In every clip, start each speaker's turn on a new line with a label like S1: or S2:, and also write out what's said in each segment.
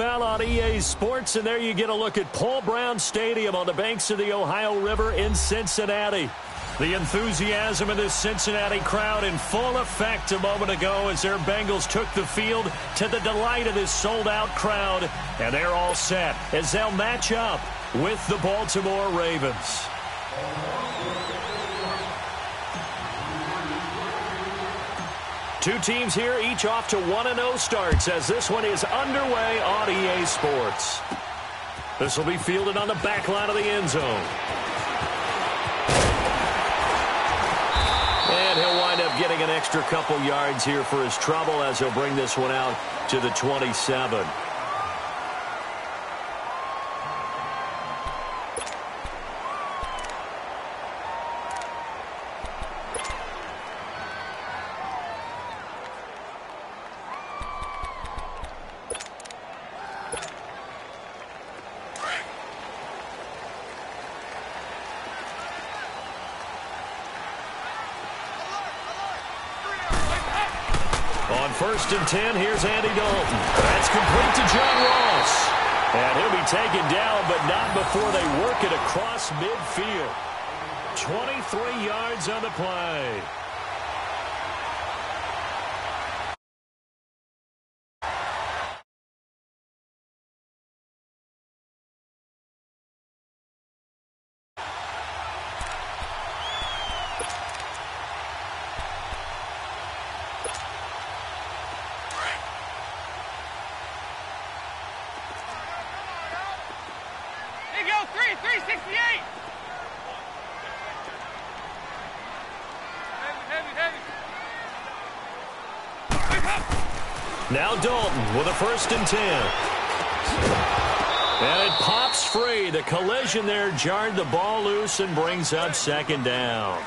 S1: NFL on EA Sports, and there you get a look at Paul Brown Stadium on the banks of the Ohio River in Cincinnati. The enthusiasm of this Cincinnati crowd in full effect a moment ago as their Bengals took the field to the delight of this sold-out crowd, and they're all set as they'll match up with the Baltimore Ravens. Two teams here, each off to 1-0 starts as this one is underway on EA Sports. This will be fielded on the back line of the end zone. And he'll wind up getting an extra couple yards here for his trouble as he'll bring this one out to the 27. On 1st and 10, here's Andy Dalton. That's complete to John Ross. And he'll be taken down, but not before they work it across midfield. 23 yards on the play.
S2: Go, 368.
S1: Now Dalton with a 1st and 10. And it pops free. The collision there jarred the ball loose and brings up 2nd down.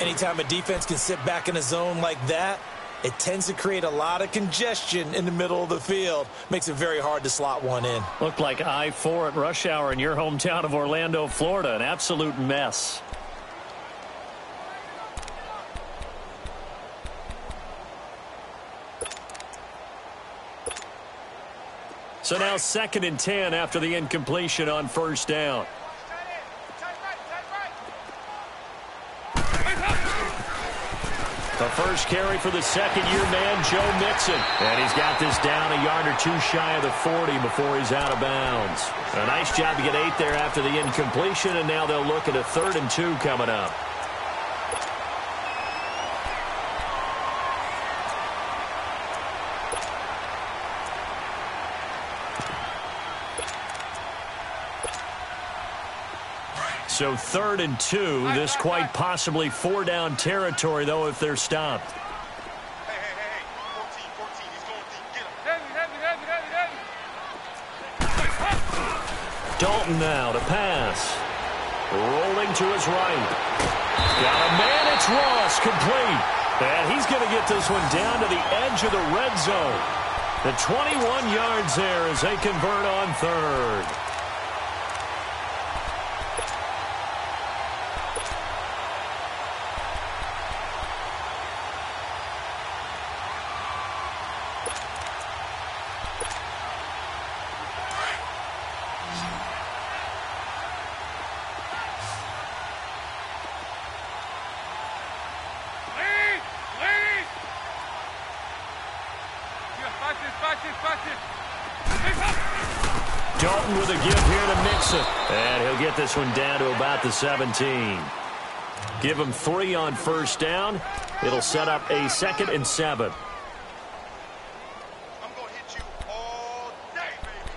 S3: Anytime a defense can sit back in a zone like that, it tends to create a lot of congestion in the middle of the field. Makes it very hard to slot one in.
S1: Looked like I-4 at rush hour in your hometown of Orlando, Florida. An absolute mess. So now 2nd and 10 after the incompletion on 1st down. The first carry for the second-year man, Joe Mixon. And he's got this down a yard or two shy of the 40 before he's out of bounds. A nice job to get 8 there after the incompletion, and now they'll look at a 3rd and 2 coming up. So 3rd and 2, this quite possibly 4-down territory, though, if they're stopped.
S2: Hey, 14, he's going deep, get him.
S1: Dalton now to pass. Rolling to his right. Got a man, it's Ross, complete. And he's going to get this one down to the edge of the red zone. The 21 yards there as they convert on 3rd. Dalton with a give here to Mixon. And he'll get this one down to about the 17. Give him 3 on 1st down. It'll set up a 2nd and 7.
S2: I'm going to hit you all day, baby.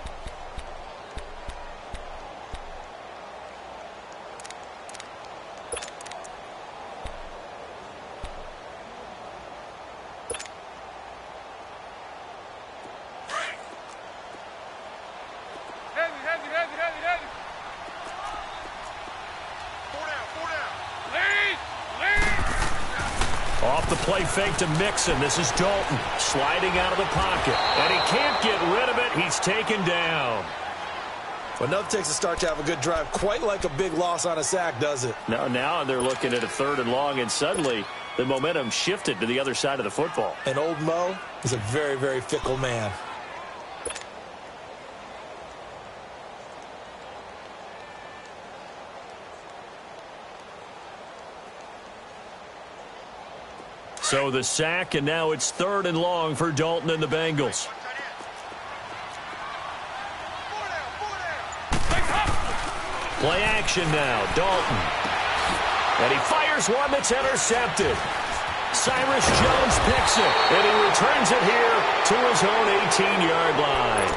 S2: Heavy. 4 down. Lead.
S1: Off the play fake to Mixon. This is Dalton sliding out of the pocket. And he can't get rid of it. He's taken down.
S3: Well, enough takes a start to have a good drive. Quite like a big loss on a sack, does it?
S1: Now they're looking at a 3rd and long, and suddenly the momentum shifted to the other side of the football.
S3: And old Mo is a very, very fickle man.
S1: So the sack, and now it's 3rd and long for Dalton and the Bengals. Play action now, Dalton. And he fires one that's intercepted. Cyrus Jones picks it, and he returns it here to his own 18-yard line.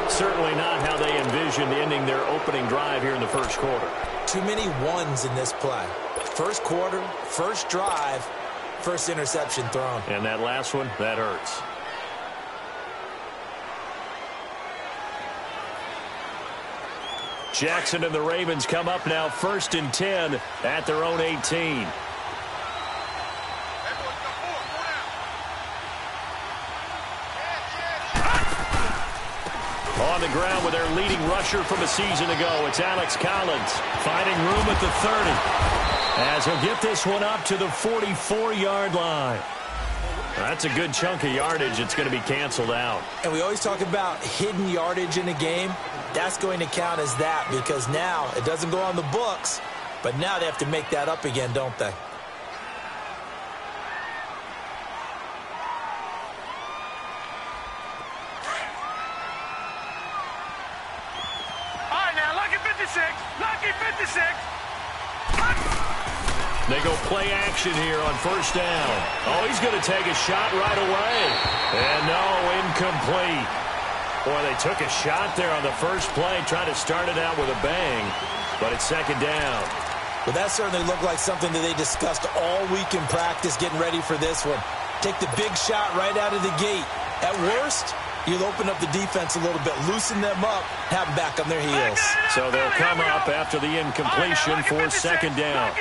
S1: Certainly not how they envisioned ending their opening drive here in the first quarter.
S3: Too many ones in this play. First quarter, first drive, first interception thrown.
S1: And that last one, that hurts. Jackson and the Ravens come up now 1st and 10 at their own 18. On the ground with their leading rusher from a season ago, it's Alex Collins finding room at the 30 as he'll get this one up to the 44-yard line. That's a good chunk of yardage. It's going to be canceled out.
S3: And we always talk about hidden yardage in a game. That's going to count as that because now it doesn't go on the books, but now they have to make that up again, don't they?
S2: All right, now, lucky 56. Lucky 56.
S1: They go play action here on 1st down. Oh, he's going to take a shot right away. And no, incomplete. Boy, they took a shot there on the first play, tried to start it out with a bang, but it's 2nd down.
S3: Well, that certainly looked like something that they discussed all week in practice getting ready for this one. Take the big shot right out of the gate. At worst, you'll open up the defense a little bit, loosen them up, have them back on their heels.
S1: So they'll come up after the incompletion for 2nd down.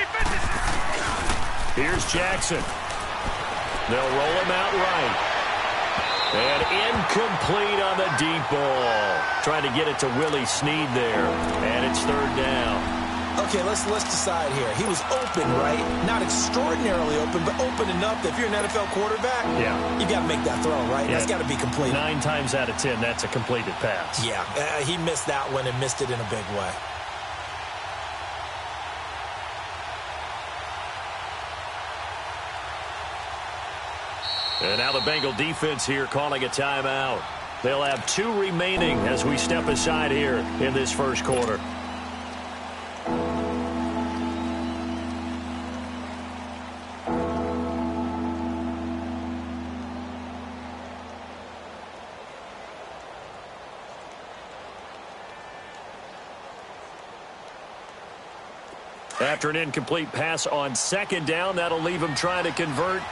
S1: Here's Jackson. They'll roll him out right. And incomplete on the deep ball. Trying to get it to Willie Snead there. And it's 3rd down.
S3: Okay, let's decide here. He was open, right? Not extraordinarily open, but open enough that if you're an NFL quarterback, you got to make that throw, right? Yeah. That's got to be completed.
S1: 9 times out of 10, that's a completed pass.
S3: Yeah, he missed that one and missed it in a big way.
S1: And now the Bengal defense here calling a timeout. They'll have 2 remaining as we step aside here in this first quarter. After an incomplete pass on 2nd down, that'll leave him trying to convert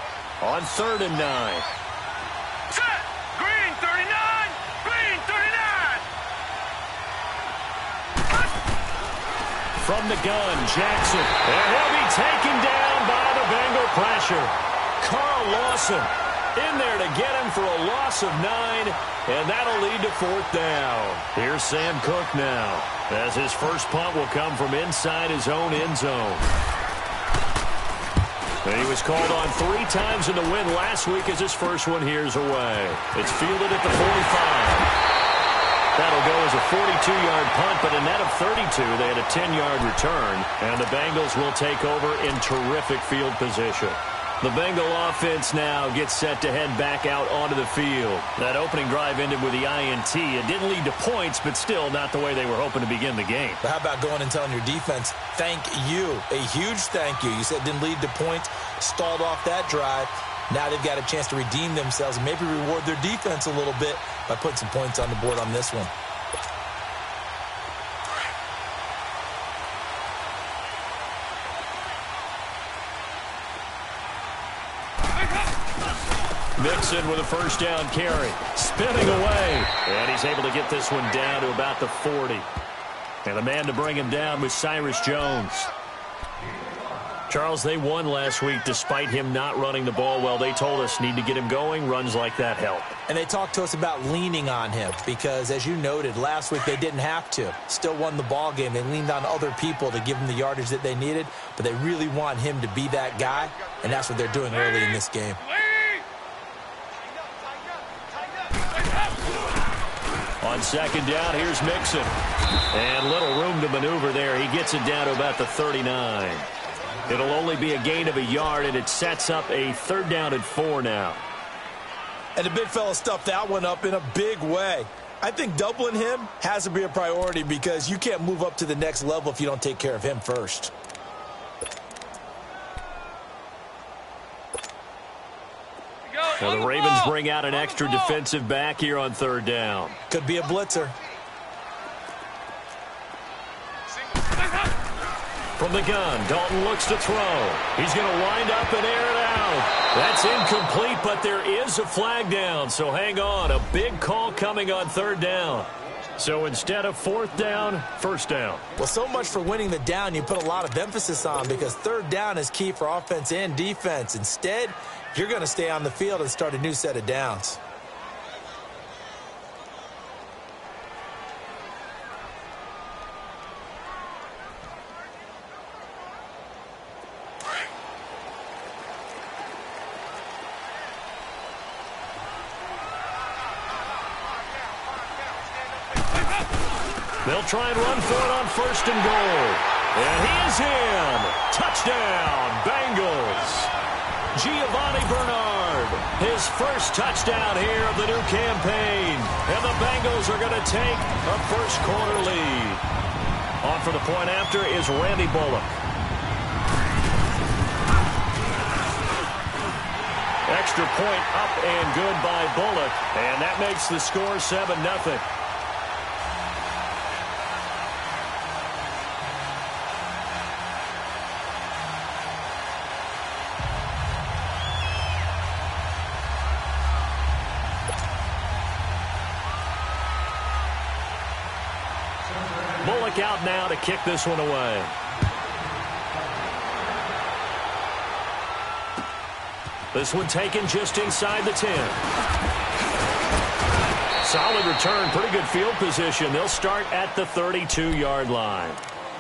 S1: on 3rd and 9.
S2: Set. Green 39. Green 39.
S1: From the gun, Jackson. And he'll be taken down by the Bengal pressure. Carl Lawson in there to get him for a loss of 9, and that'll lead to 4th down. Here's Sam Cook now, as his first punt will come from inside his own end zone. And he was called on 3 times in the win last week as his first one here's away. It's fielded at the 45. That'll go as a 42-yard punt, but a net of 32. They had a 10-yard return, and the Bengals will take over in terrific field position. The Bengal offense now gets set to head back out onto the field. That opening drive ended with the INT. It didn't lead to points, but still not the way they were hoping to begin the game.
S3: But how about going and telling your defense, thank you, a huge thank you. You said it didn't lead to points, stalled off that drive. Now they've got a chance to redeem themselves and maybe reward their defense a little bit by putting some points on the board on this one.
S1: Mixon with a first down carry. Spinning away. And he's able to get this one down to about the 40. And the man to bring him down was Cyrus Jones. Charles, they won last week despite him not running the ball well. They told us need to get him going. Runs like that help.
S3: And they talked to us about leaning on him because, as you noted, last week they didn't have to. Still won the ball game. They leaned on other people to give them the yardage that they needed, but they really want him to be that guy, and that's what they're doing early in this game.
S1: On second down, here's Mixon. And little room to maneuver there. He gets it down to about the 39. It'll only be a gain of a yard, and it sets up a 3rd down and 4 now.
S3: And the big fella stuffed that one up in a big way. I think doubling him has to be a priority because you can't move up to the next level if you don't take care of him first.
S1: Now the Ravens bring out an extra defensive back here on 3rd down.
S3: Could be a blitzer.
S1: From the gun, Dalton looks to throw. He's going to wind up and air it out. That's incomplete, but there is a flag down, so hang on. A big call coming on 3rd down. So instead of 4th down, 1st down.
S3: Well, so much for winning the down you put a lot of emphasis on because 3rd down is key for offense and defense. Instead, you're going to stay on the field and start a new set of downs.
S1: They'll try and run for it on 1st and goal. And he is in. Touchdown, Bengals. Giovanni Bernard, his first touchdown here of the new campaign. And the Bengals are going to take a 1st quarter lead. On for the point after is Randy Bullock. Extra point up and good by Bullock. And that makes the score 7-0. Bullock out now to kick this one away. This one taken just inside the 10. Solid return, pretty good field position. They'll start at the 32-yard line.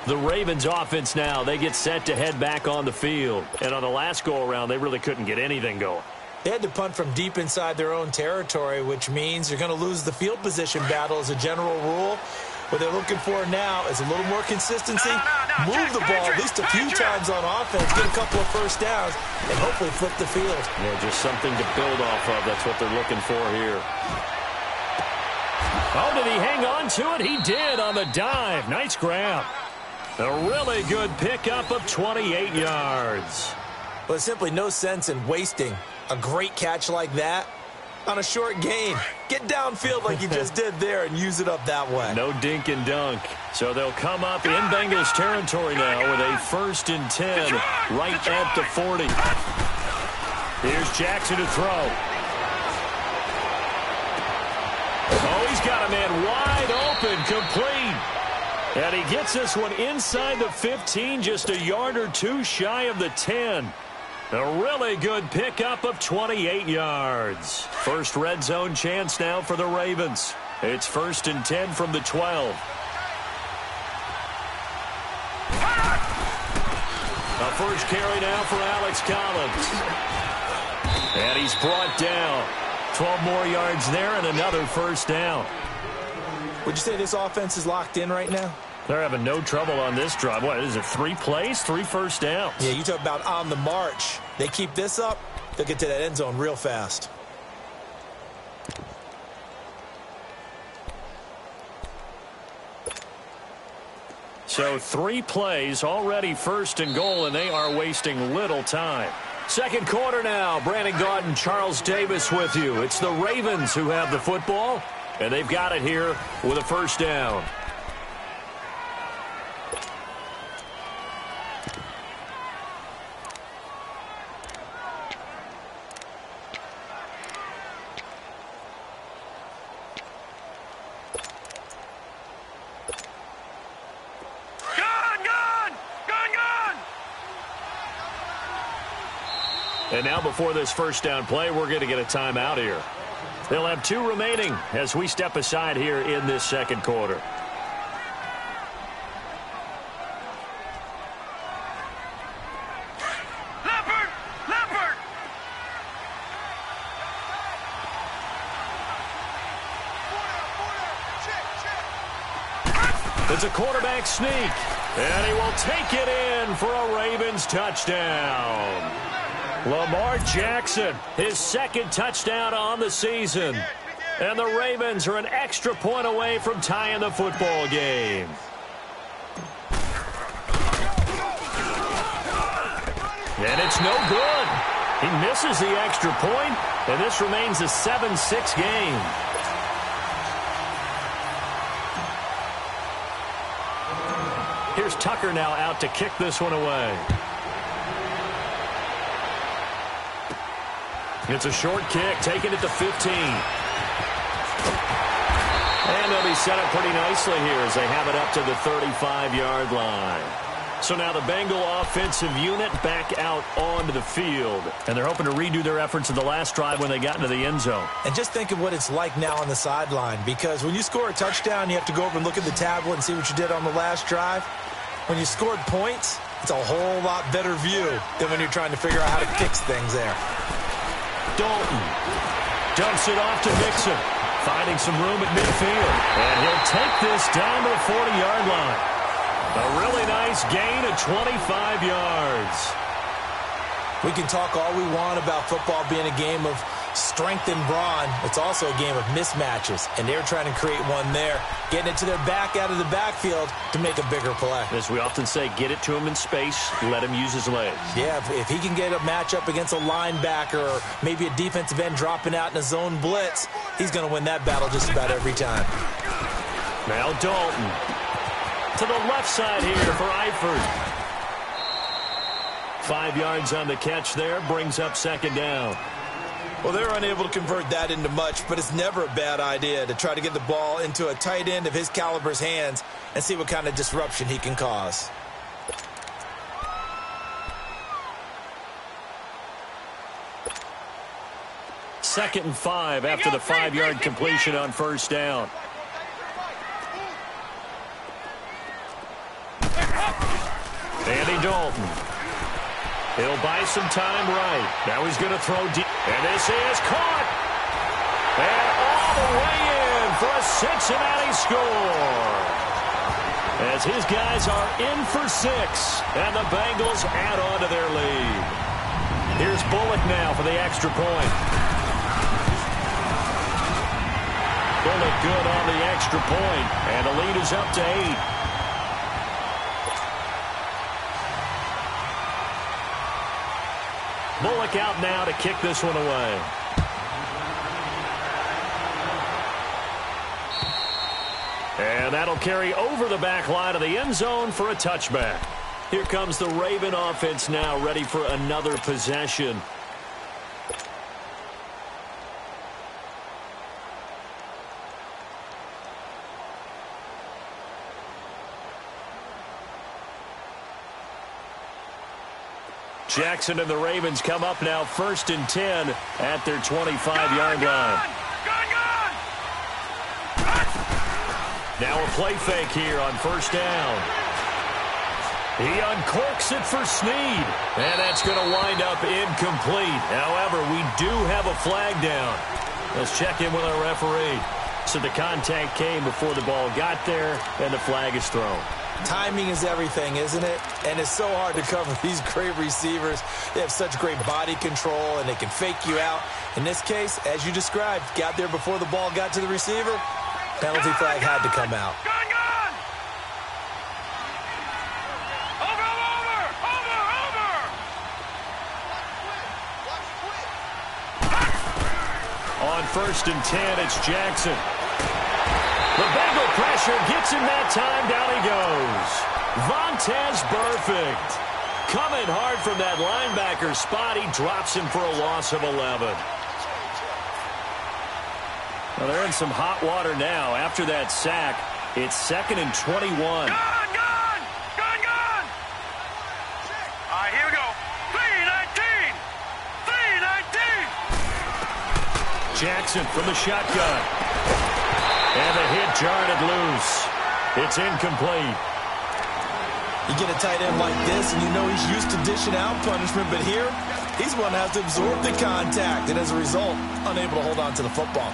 S1: The Ravens offense now, they get set to head back on the field. And on the last go-around, they really couldn't get anything going.
S3: They had to punt from deep inside their own territory, which means you're going to lose the field position battle as a general rule. What they're looking for now is a little more consistency, move the ball at least a few times on offense, get a couple of 1st downs, and hopefully flip the field.
S1: Yeah, just something to build off of. That's what they're looking for here. Oh, did he hang on to it? He did on the dive. Nice grab. A really good pickup of 28 yards.
S3: Well, there's simply no sense in wasting a great catch like that on a short gain. Get downfield like you just did there and use it up that way.
S1: No dink and dunk. So they'll come up in Bengals territory now with a 1st and 10 right at the 40. Here's Jackson to throw. Oh, he's got a man wide open, complete. And he gets this one inside the 15, just a yard or 2 shy of the 10. A really good pickup of 28 yards. First red zone chance now for the Ravens. It's 1st and 10 from the 12. A first carry now for Alex Collins. And he's brought down. 12 more yards there and another 1st down.
S3: Would you say this offense is locked in right now?
S1: They're having no trouble on this drive. What is it, 3 plays, 3 1st downs?
S3: Yeah, you talk about on the march. They keep this up, they'll get to that end zone real fast.
S1: So 3 plays, already 1st and goal, and they are wasting little time. 2nd quarter now. Brandon Gaudin and Charles Davis with you. It's the Ravens who have the football, and they've got it here with a 1st down. And now before this 1st down play, we're going to get a timeout here. They'll have 2 remaining as we step aside here in this 2nd quarter. It's a quarterback sneak, and he will take it in for a Ravens touchdown. Lamar Jackson, his second touchdown on the season. And the Ravens are an extra point away from tying the football game. And it's no good. He misses the extra point, and this remains a 7-6 game. Here's Tucker now out to kick this one away. It's a short kick, taking it to 15. And they'll be set up pretty nicely here as they have it up to the 35-yard line. So now the Bengal offensive unit back out onto the field. And they're hoping to redo their efforts in the last drive when they got into the end zone.
S3: And just think of what it's like now on the sideline, because when you score a touchdown, you have to go over and look at the tablet and see what you did on the last drive. When you scored points, it's a whole lot better view than when you're trying to figure out how to fix things there.
S1: Dalton dumps it off to Mixon, finding some room at midfield. And he'll take this down to the 40-yard line. A really nice gain of 25 yards.
S3: We can talk all we want about football being a game of strength and brawn. It's also a game of mismatches, and they're trying to create one there, getting it to their back out of the backfield to make a bigger play.
S1: As we often say, get it to him in space, let him use his legs.
S3: Yeah, if he can get a matchup against a linebacker or maybe a defensive end dropping out in a zone blitz, he's going to win that battle just about every time.
S1: Now Dalton to the left side here for Eifert. 5 yards on the catch there, brings up second down.
S3: Well, they're unable to convert that into much, but it's never a bad idea to try to get the ball into a tight end of his caliber's hands and see what kind of disruption he can cause.
S1: Second and 5 after the 5-yard completion on first down. Andy Dalton. He'll buy some time right. Now he's going to throw deep. And this is caught. And all the way in for a Cincinnati score. As his guys are in for 6. And the Bengals add on to their lead. Here's Bullock now for the extra point. Bullock good on the extra point. And the lead is up to 8. Bullock out now to kick this one away. And that'll carry over the back line of the end zone for a touchback. Here comes the Raven offense now, ready for another possession. Jackson and the Ravens come up now 1st and 10 at their 25-yard line. Now a play fake here on first down. He uncorks it for Snead. And that's going to wind up incomplete. However, we do have a flag down. Let's check in with our referee. So the contact came before the ball got there, and the flag is thrown.
S3: Timing is everything, isn't it? And it's so hard to cover these great receivers. They have such great body control, and they can fake you out. In this case, as you described, got there before the ball got to the receiver. Penalty flag had to come out.
S1: On 1st and 10, it's Jackson. The Bengal pressure gets him that time. Down he goes. Vontaze Burfict. Coming hard from that linebacker spot. He drops him for a loss of 11. Well, they're in some hot water now. After that sack, it's 2nd and 21.
S2: Gone! All right, here we go. 3-19!
S1: Jackson from the shotgun. And the hit jarred it loose. It's incomplete.
S3: You get a tight end like this, and you know he's used to dishing out punishment, but here, he's one that has to absorb the contact, and as a result, unable to hold on to the football.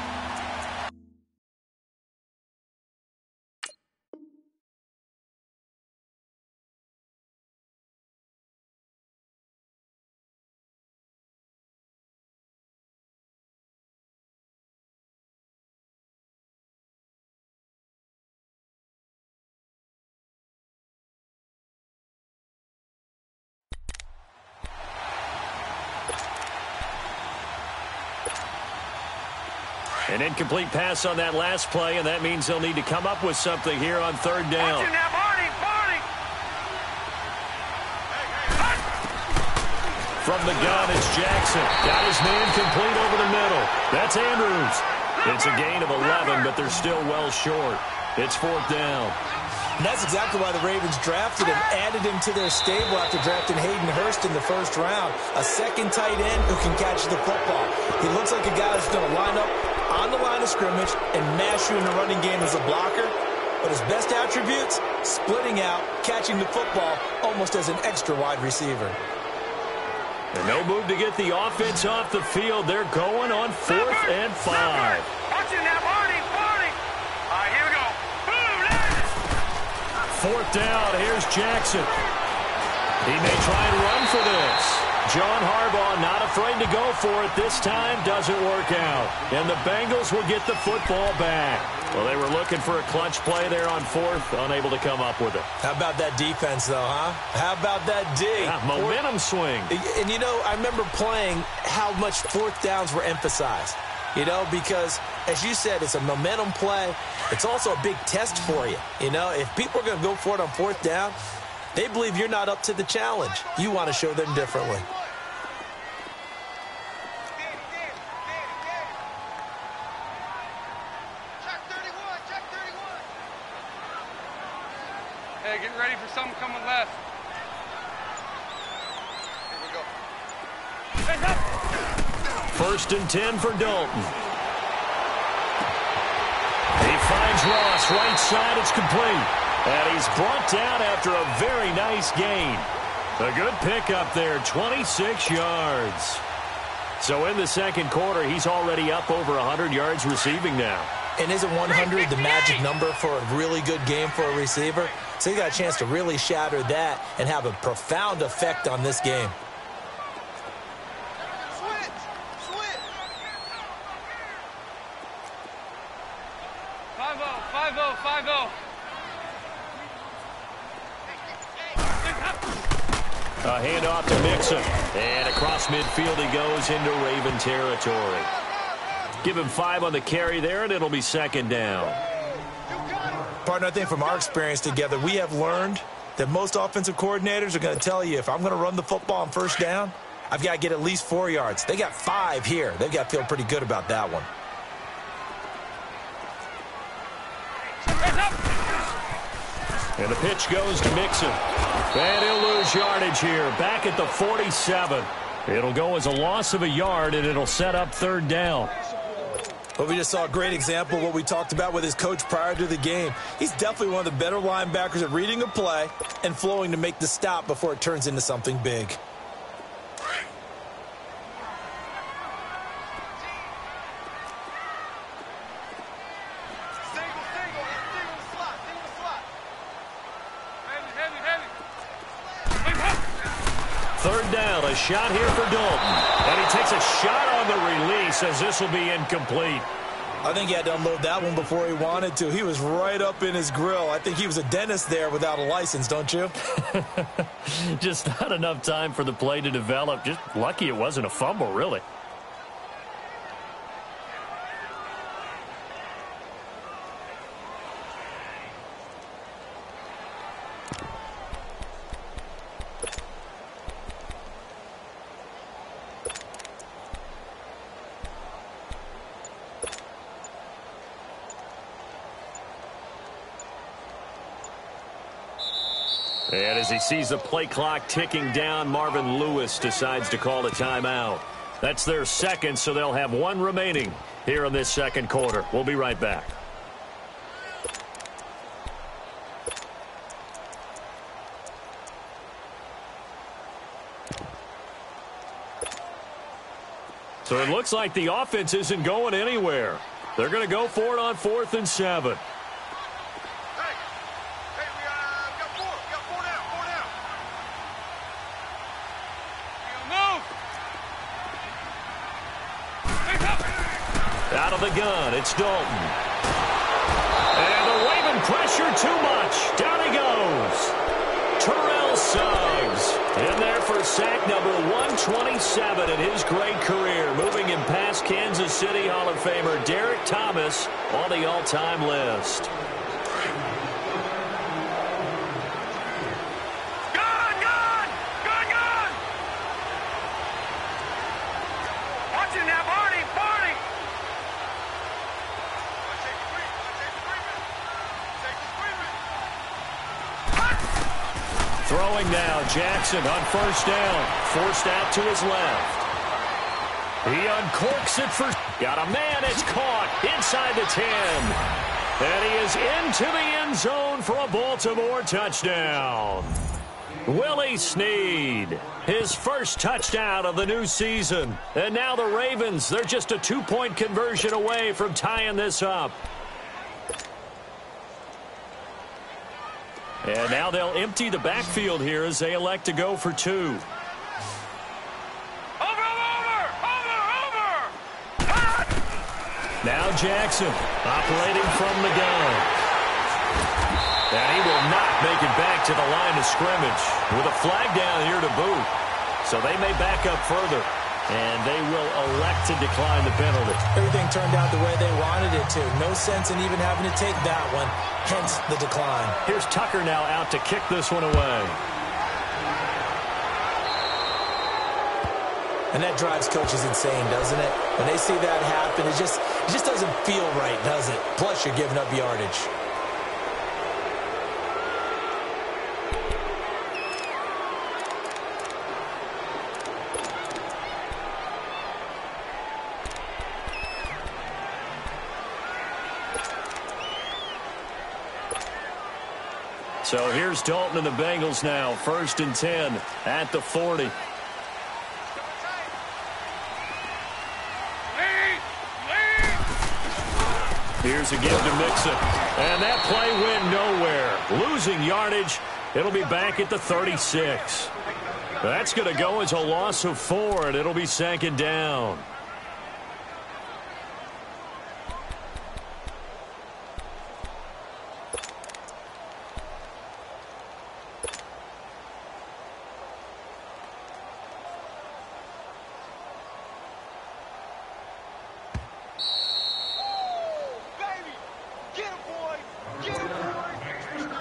S1: An incomplete pass on that last play, and that means they'll need to come up with something here on third down. From the gun, it's Jackson. Got his man complete over the middle. That's Andrews. It's a gain of 11, but they're still well short. It's fourth down.
S3: And that's exactly why the Ravens drafted him, added him to their stable after drafting Hayden Hurst in the first round. A second tight end who can catch the football. He looks like a guy that's going to line up on the line of scrimmage and mash you in the running game as a blocker. But his best attributes, splitting out, catching the football almost as an extra wide receiver.
S1: And no move to get the offense off the field. They're going on 4th and 5.
S2: Watch it now, Barney. All right, here we go.
S1: Fourth down, here's Jackson. He may try and run for this. John Harbaugh not afraid to go for it this time. Doesn't work out. And the Bengals will get the football back. Well, they were looking for a clutch play there on 4th, unable to come up with it.
S3: How about that defense, though, huh? How about that D?
S1: Yeah, momentum swing.
S3: And, you know, I remember playing how much 4th downs were emphasized. You know, because, as you said, it's a momentum play. It's also a big test for you. You know, if people are going to go for it on 4th down, they believe you're not up to the challenge. You want to show them differently.
S2: Hey, get ready for something coming left. Here we go. Hey, up!
S1: 1st and 10 for Dalton. He finds Ross, right side, it's complete. And he's brought down after a very nice gain. A good pickup there, 26 yards. So in the second quarter, he's already up over 100 yards receiving now.
S3: And isn't 100 the magic number for a really good game for a receiver? So he got a chance to really shatter that and have a profound effect on this game.
S1: A handoff to Mixon. And across midfield he goes into Raven territory. Give him 5 on the carry there, and it'll be 2nd down.
S3: Partner, I think from our experience together, we have learned that most offensive coordinators are going to tell you, if I'm going to run the football on 1st down, I've got to get at least 4 yards. They got 5 here. They've got to feel pretty good about that one.
S1: And the pitch goes to Mixon. And he'll lose yardage here. Back at the 47. It'll go as a loss of a yard, and it'll set up 3rd down.
S3: Well, we just saw a great example of what we talked about with his coach prior to the game. He's definitely one of the better linebackers at reading a play and flowing to make the stop before it turns into something big.
S1: Third down, a shot here for Dalton. And he takes a shot on the release as this will be incomplete.
S3: I think he had to unload that one before he wanted to. He was right up in his grill. I think he was a dentist there without a license, don't you?
S1: Just not enough time for the play to develop. Just lucky it wasn't a fumble, really. And as he sees the play clock ticking down, Marvin Lewis decides to call a timeout. That's their second, so they'll have 1 remaining here in this second quarter. We'll be right back. So it looks like the offense isn't going anywhere. They're going to go for it on 4th and 7. Out of the gun, it's Dalton. And the Raven pressure too much. Down he goes. Terrell Suggs in there for sack number 127 in his great career, moving him past Kansas City Hall of Famer Derek Thomas on the all-time list. Throwing now, Jackson on first down. Forced out to his left. He uncorks it for... Got a man, it's caught inside the 10. And he is into the end zone for a Baltimore touchdown. Willie Snead, his first touchdown of the new season. And now the Ravens, they're just a 2-point conversion away from tying this up. And now they'll empty the backfield here as they elect to go for 2.
S2: Over!
S1: Now Jackson operating from the gun. And he will not make it back to the line of scrimmage with a flag down here to boot. So they may back up further. And they will elect to decline the penalty.
S3: Everything turned out the way they wanted it to. No sense in even having to take that one, hence the decline.
S1: Here's Tucker now out to kick this one away.
S3: And that drives coaches insane, doesn't it? When they see that happen, it just doesn't feel right, does it? Plus, you're giving up yardage.
S1: So here's Dalton and the Bengals now. 1st and 10 at the 40. Here's a give to Mixon. And that play went nowhere. Losing yardage. It'll be back at the 36. That's going to go as a loss of 4, and it'll be 2nd down.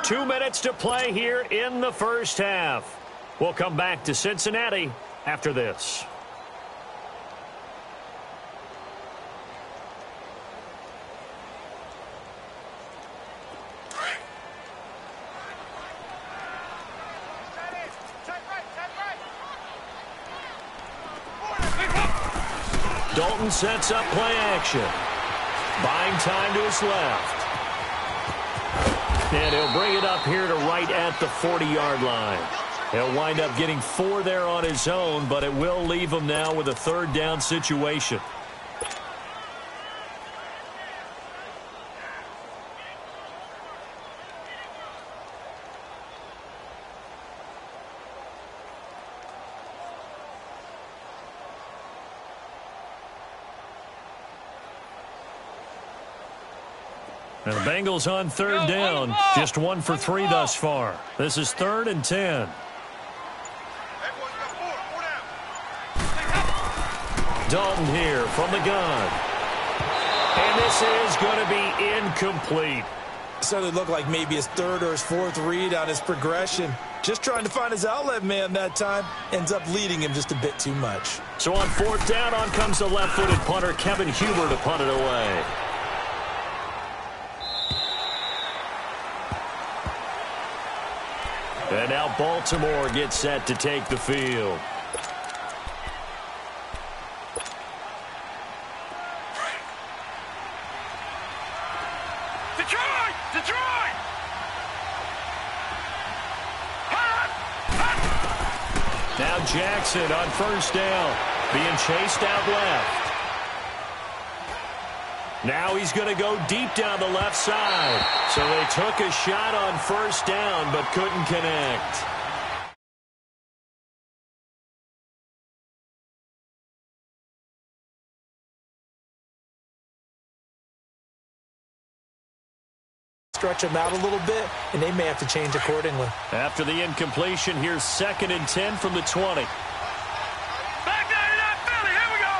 S1: Two minutes to play here in the first half. We'll come back to Cincinnati after this. Dalton sets up play action. Buying time to his left. And he'll bring it up here to right at the 40-yard line. He'll wind up getting 4 there on his own, but it will leave him now with a 3rd down situation. And the Bengals on 3rd down. Just 1 for 3 thus far. This is 3rd and 10. Dalton here from the gun. And this is going to be incomplete.
S3: So it looked like maybe his 3rd or his 4th read on his progression. Just trying to find his outlet man that time. Ends up leading him just a bit too much.
S1: So on 4th down, on comes the left-footed punter, Kevin Huber, to punt it away. And now Baltimore gets set to take the field.
S2: Detroit! Detroit!
S1: Now Jackson on 1st down, being chased out left. Now he's going to go deep down the left side. So they took a shot on 1st down, but couldn't connect.
S3: stretch them out a little bit, and they may have to change accordingly.
S1: After the incompletion, here's 2nd and 10 from the 20.
S2: Back down to that Philly. Here we go.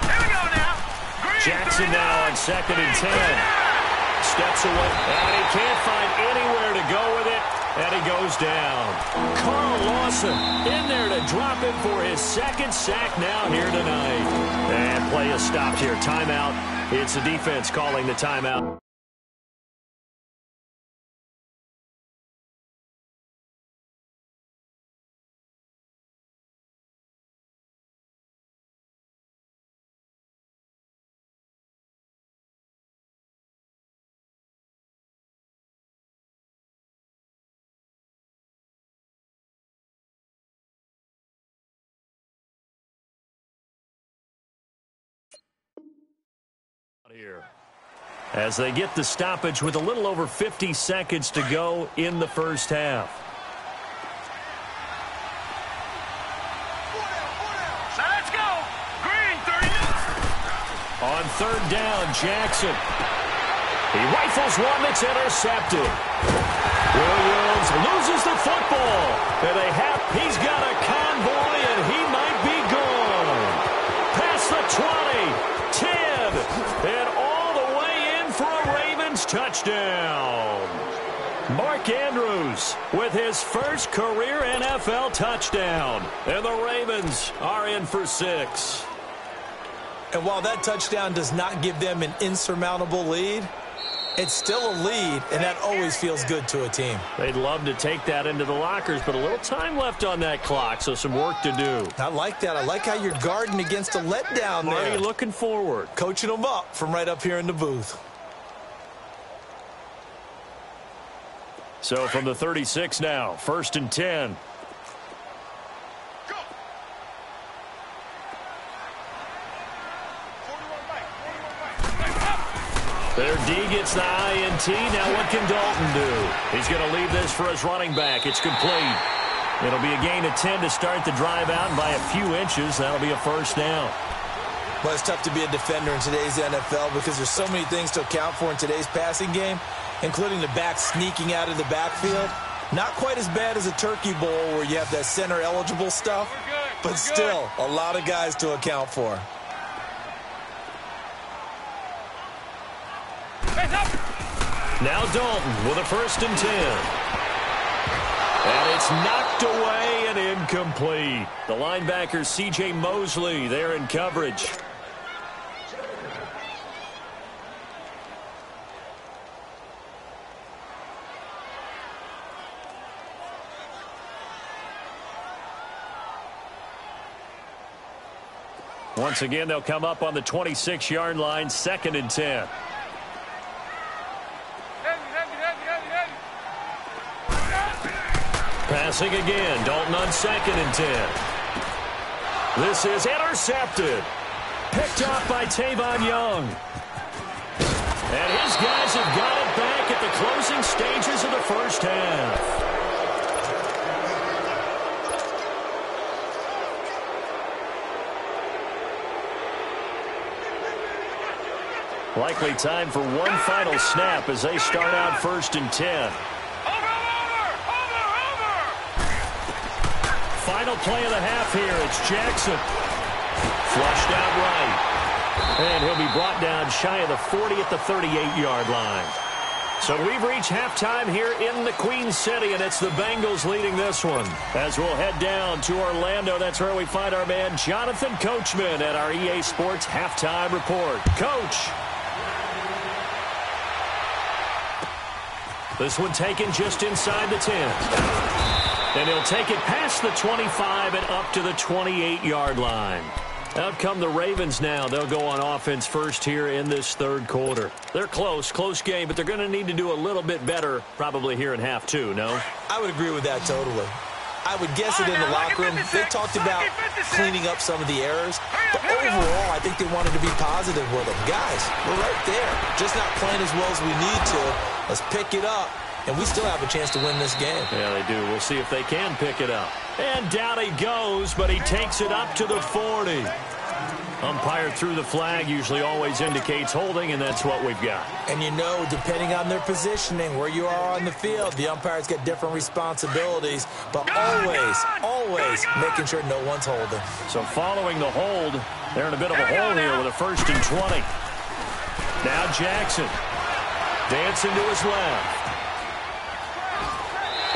S2: Here we go now. Green,
S1: Jackson now on 2nd and 10. Steps away, and he can't find anywhere to go with it, and he goes down. Carl Lawson in there to drop him for his 2nd sack now here tonight. And play is stopped here. Timeout. It's the defense calling the timeout. Here as they get the stoppage with a little over 50 seconds to go in the first half.
S2: So let's go. Green, 30.
S1: On 3rd down, Jackson. He rifles one that's intercepted. Williams loses the football. And he's got a convoy, and he might be gone. Past the 20, 10, and all the way in for a Ravens touchdown. Mark Andrews with his first career NFL touchdown. And the Ravens are in for 6.
S3: And while that touchdown does not give them an insurmountable lead, it's still a lead, and that always feels good to a team.
S1: They'd love to take that into the lockers, but a little time left on that clock, so some work to do.
S3: I like that. I like how you're guarding against a letdown there.
S1: Marty looking forward.
S3: Coaching them up from right up here in the booth.
S1: So from the 36 now, 1st and 10. Their D gets the INT. Now what can Dalton do? He's going to leave this for his running back. It's complete. It'll be a gain of 10 to start the drive out, and by a few inches, that'll be a 1st down.
S3: Well, it's tough to be a defender in today's NFL because there's so many things to account for in today's passing game, including the back sneaking out of the backfield. Not quite as bad as a turkey bowl where you have that center-eligible stuff, but still a lot of guys to account for.
S1: Now Dalton with a 1st and 10. And it's knocked away and incomplete. The linebacker C.J. Mosley there in coverage. Once again, they'll come up on the 26-yard line, 2nd and 10. Passing again, Dalton on 2nd and 10. This is intercepted. Picked off by Tavon Young. And his guys have got it back at the closing stages of the first half. Likely time for one final snap as they start out 1st and 10. Final play of the half here. It's Jackson. Flushed out right. And he'll be brought down shy of the 40 at the 38-yard line. So we've reached halftime here in the Queen City, and it's the Bengals leading this one. As we'll head down to Orlando, that's where we find our man Jonathan Coachman at our EA Sports Halftime Report. Coach. This one taken just inside the 10. And he'll take it past the 25 and up to the 28-yard line. Out come the Ravens now. They'll go on offense first here in this 3rd quarter. They're close game, but they're going to need to do a little bit better probably here in half 2, no?
S3: I would agree with that totally. I would guess it in the locker room. They talked about cleaning up some of the errors, but overall, I think they wanted to be positive with them. Guys, we're right there. Just not playing as well as we need to. Let's pick it up. And we still have a chance to win this game.
S1: Yeah, they do. We'll see if they can pick it up. And down he goes, but he takes it up to the 40. Umpire threw the flag, usually always indicates holding, and that's what we've got.
S3: And you know, depending on their positioning, where you are on the field, the umpires get different responsibilities, but always making sure no one's holding.
S1: So following the hold, they're in a bit of a hole here with a 1st and 20. Now Jackson dancing to his left.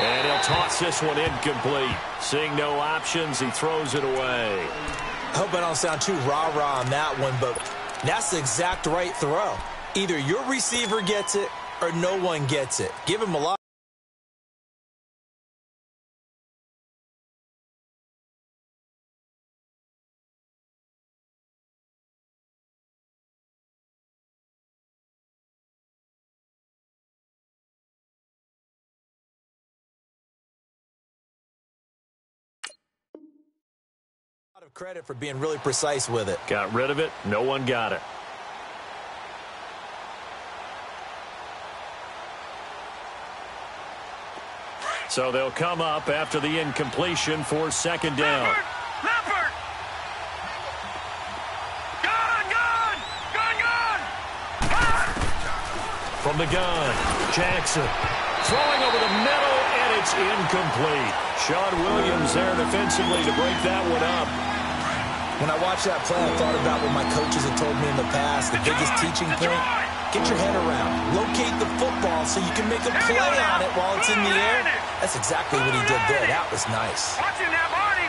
S1: And he'll toss this one incomplete. Seeing no options, he throws it away.
S3: I hope I don't sound too rah-rah on that one, but that's the exact right throw. Either your receiver gets it or no one gets it. Give him a lot. Of credit for being really precise with it.
S1: Got rid of it. No one got it. So they'll come up after the incompletion for 2nd down.
S2: Leopard! Gun!
S1: From the gun, Jackson throwing over the middle, and it's incomplete. Sean Williams there defensively to break that one up.
S3: When I watched that play, I thought about what my coaches had told me in the past. The biggest teaching point, get your head around. Locate the football so you can make a play on it while it's in the air. That's exactly what he did there. That was nice.
S2: Watch him now, Barney!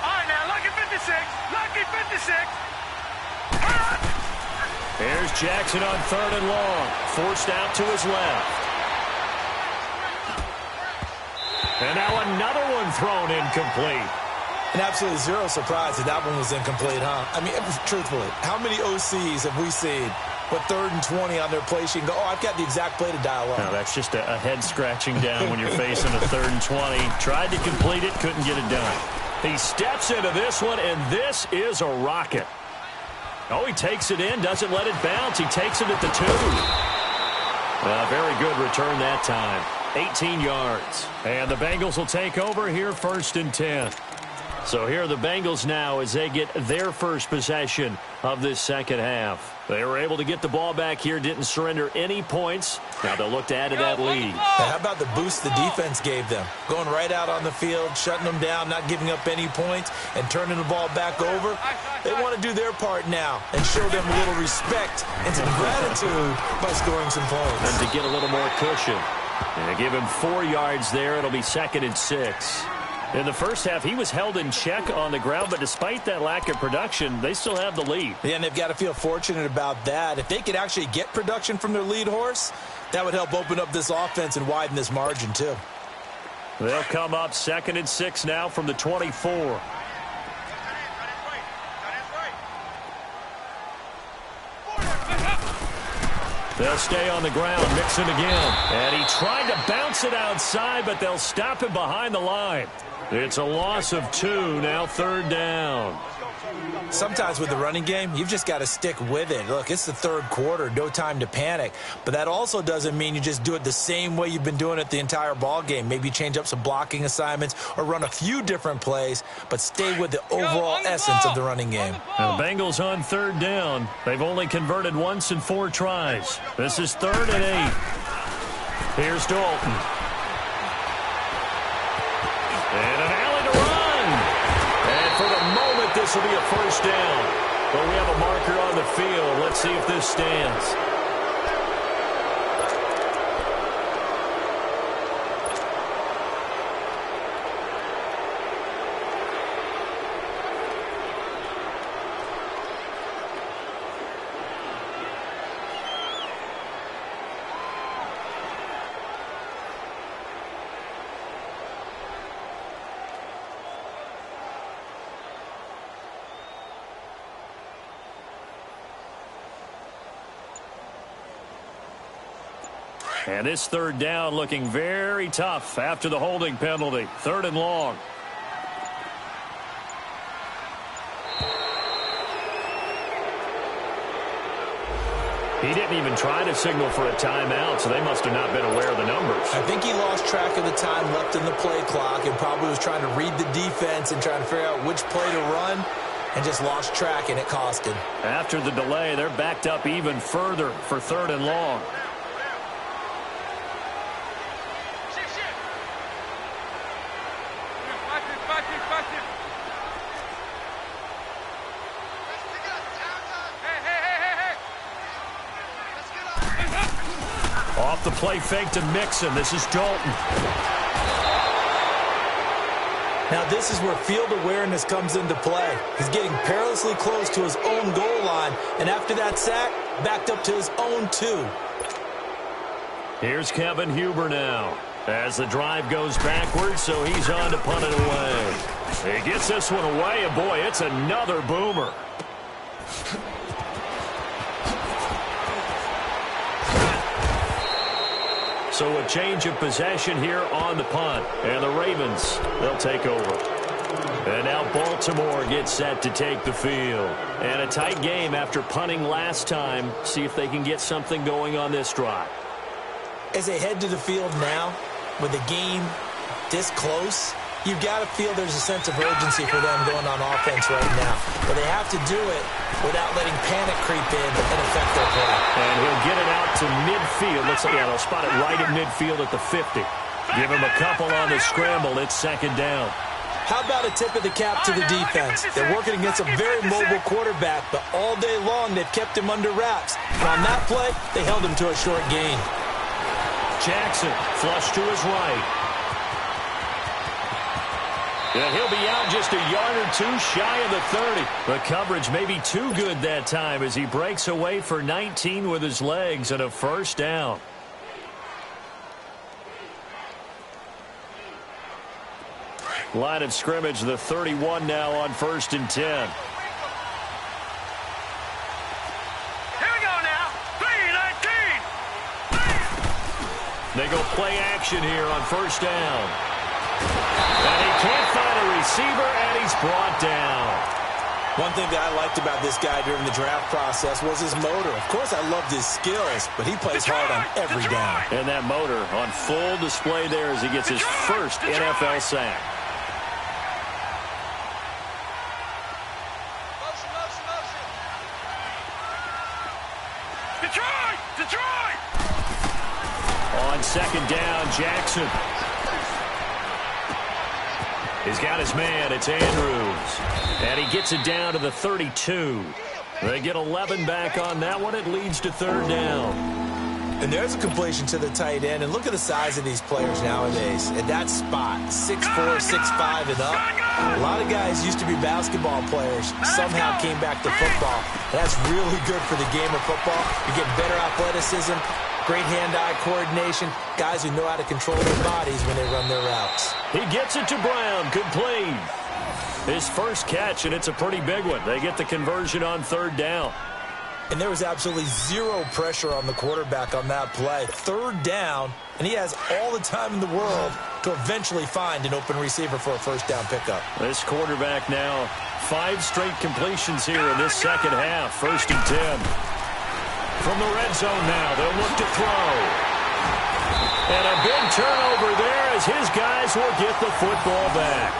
S2: All right, now, lucky 56.
S1: Here's Jackson on 3rd and long. Forced out to his left. And now another one thrown incomplete.
S3: And absolutely zero surprise that that one was incomplete, huh? I mean, truthfully, how many OCs have we seen with 3rd and 20 on their play sheet and go, oh, I've got the exact play to dial up?
S1: No, that's just a head scratching down when you're facing a 3rd and 20. Tried to complete it, couldn't get it done. He steps into this one, and this is a rocket. Oh, he takes it in, doesn't let it bounce. He takes it at the 2. Very good return that time. 18 yards. And the Bengals will take over here 1st and 10. So here are the Bengals now as they get their first possession of this 2nd half. They were able to get the ball back here, didn't surrender any points. Now they'll look to add to that lead.
S3: How about the boost the defense gave them? Going right out on the field, shutting them down, not giving up any points, and turning the ball back over. They want to do their part now and show them a little respect and some gratitude by scoring some points.
S1: And to get a little more cushion. And they give him 4 yards there. It'll be 2nd and 6. In the first half, he was held in check on the ground, but despite that lack of production, they still have the lead.
S3: Yeah, and they've got to feel fortunate about that. If they could actually get production from their lead horse, that would help open up this offense and widen this margin, too.
S1: They'll come up 2nd and 6 now from the 24. They'll stay on the ground, Mixon again. And he tried to bounce it outside, but they'll stop him behind the line. It's a loss of 2, now 3rd down.
S3: Sometimes with the running game, you've just got to stick with it. Look, it's the 3rd quarter, no time to panic. But that also doesn't mean you just do it the same way you've been doing it the entire ball game. Maybe change up some blocking assignments or run a few different plays, but stay with the overall essence of the running game.
S1: Now the Bengals on 3rd down. They've only converted once in 4 tries. This is 3rd and 8. Here's Dalton. And an alley to run. And for the moment, this will be a 1st down. But we have a marker on the field. Let's see if this stands. And this 3rd down looking very tough after the holding penalty. 3rd and long. He didn't even try to signal for a timeout, so they must have not been aware of the numbers.
S3: I think he lost track of the time left in the play clock and probably was trying to read the defense and trying to figure out which play to run. and just lost track, and it cost him.
S1: After the delay, they're backed up even further for 3rd and long. Off the play fake to Mixon. This is Dalton.
S3: Now this is where field awareness comes into play. He's getting perilously close to his own goal line, and after that sack, backed up to his own 2.
S1: Here's Kevin Huber now. As the drive goes backwards, so he's on to punt it away. He gets this one away, and boy, it's another boomer. So a change of possession here on the punt. And the Ravens, they'll take over. And now Baltimore gets set to take the field. And a tight game after punting last time. See if they can get something going on this drive.
S3: As they head to the field now, with the game this close, you've got to feel there's a sense of urgency for them going on offense right now. But they have to do it without letting panic creep in and affect their play.
S1: And he'll get it out to midfield. Looks like they'll spot it right at midfield at the 50. Give him a couple on the scramble. It's 2nd down.
S3: How about a tip of the cap to the defense? They're working against a very mobile quarterback, but all day long they've kept him under wraps. And on that play, they held him to a short gain.
S1: Jackson flush to his right. And he'll be out just a yard or 2 shy of the 30. The coverage may be too good that time as he breaks away for 19 with his legs and a 1st down. Line of scrimmage, the 31 now on 1st and 10.
S2: Here we go now. 3-19.
S1: They go play action here on 1st down. And he can't find a receiver, and he's brought down.
S3: One thing that I liked about this guy during the draft process was his motor. Of course, I loved his skills, but he plays hard on every down.
S1: And that motor on full display there as he gets his first NFL sack.
S2: Detroit!
S1: On 2nd down, Jackson. He's got his man. It's Andrews. And he gets it down to the 32. They get 11 back on that one. It leads to 3rd down.
S3: And there's a completion to the tight end. And look at the size of these players nowadays. At that spot, 6'4", 6'5", and up. A lot of guys used to be basketball players. Somehow came back to football. That's really good for the game of football. You get better athleticism, great hand-eye coordination, guys who know how to control their bodies when they run their routes.
S1: He gets it to Brown, complete. His first catch, and it's a pretty big one. They get the conversion on 3rd down.
S3: And there was absolutely zero pressure on the quarterback on that play. 3rd down, and he has all the time in the world to eventually find an open receiver for a 1st down pickup.
S1: This quarterback now, 5 straight completions here in this 2nd half. 1st and 10. From the red zone now, they'll look to throw. And a big turnover there as his guys will get the football back.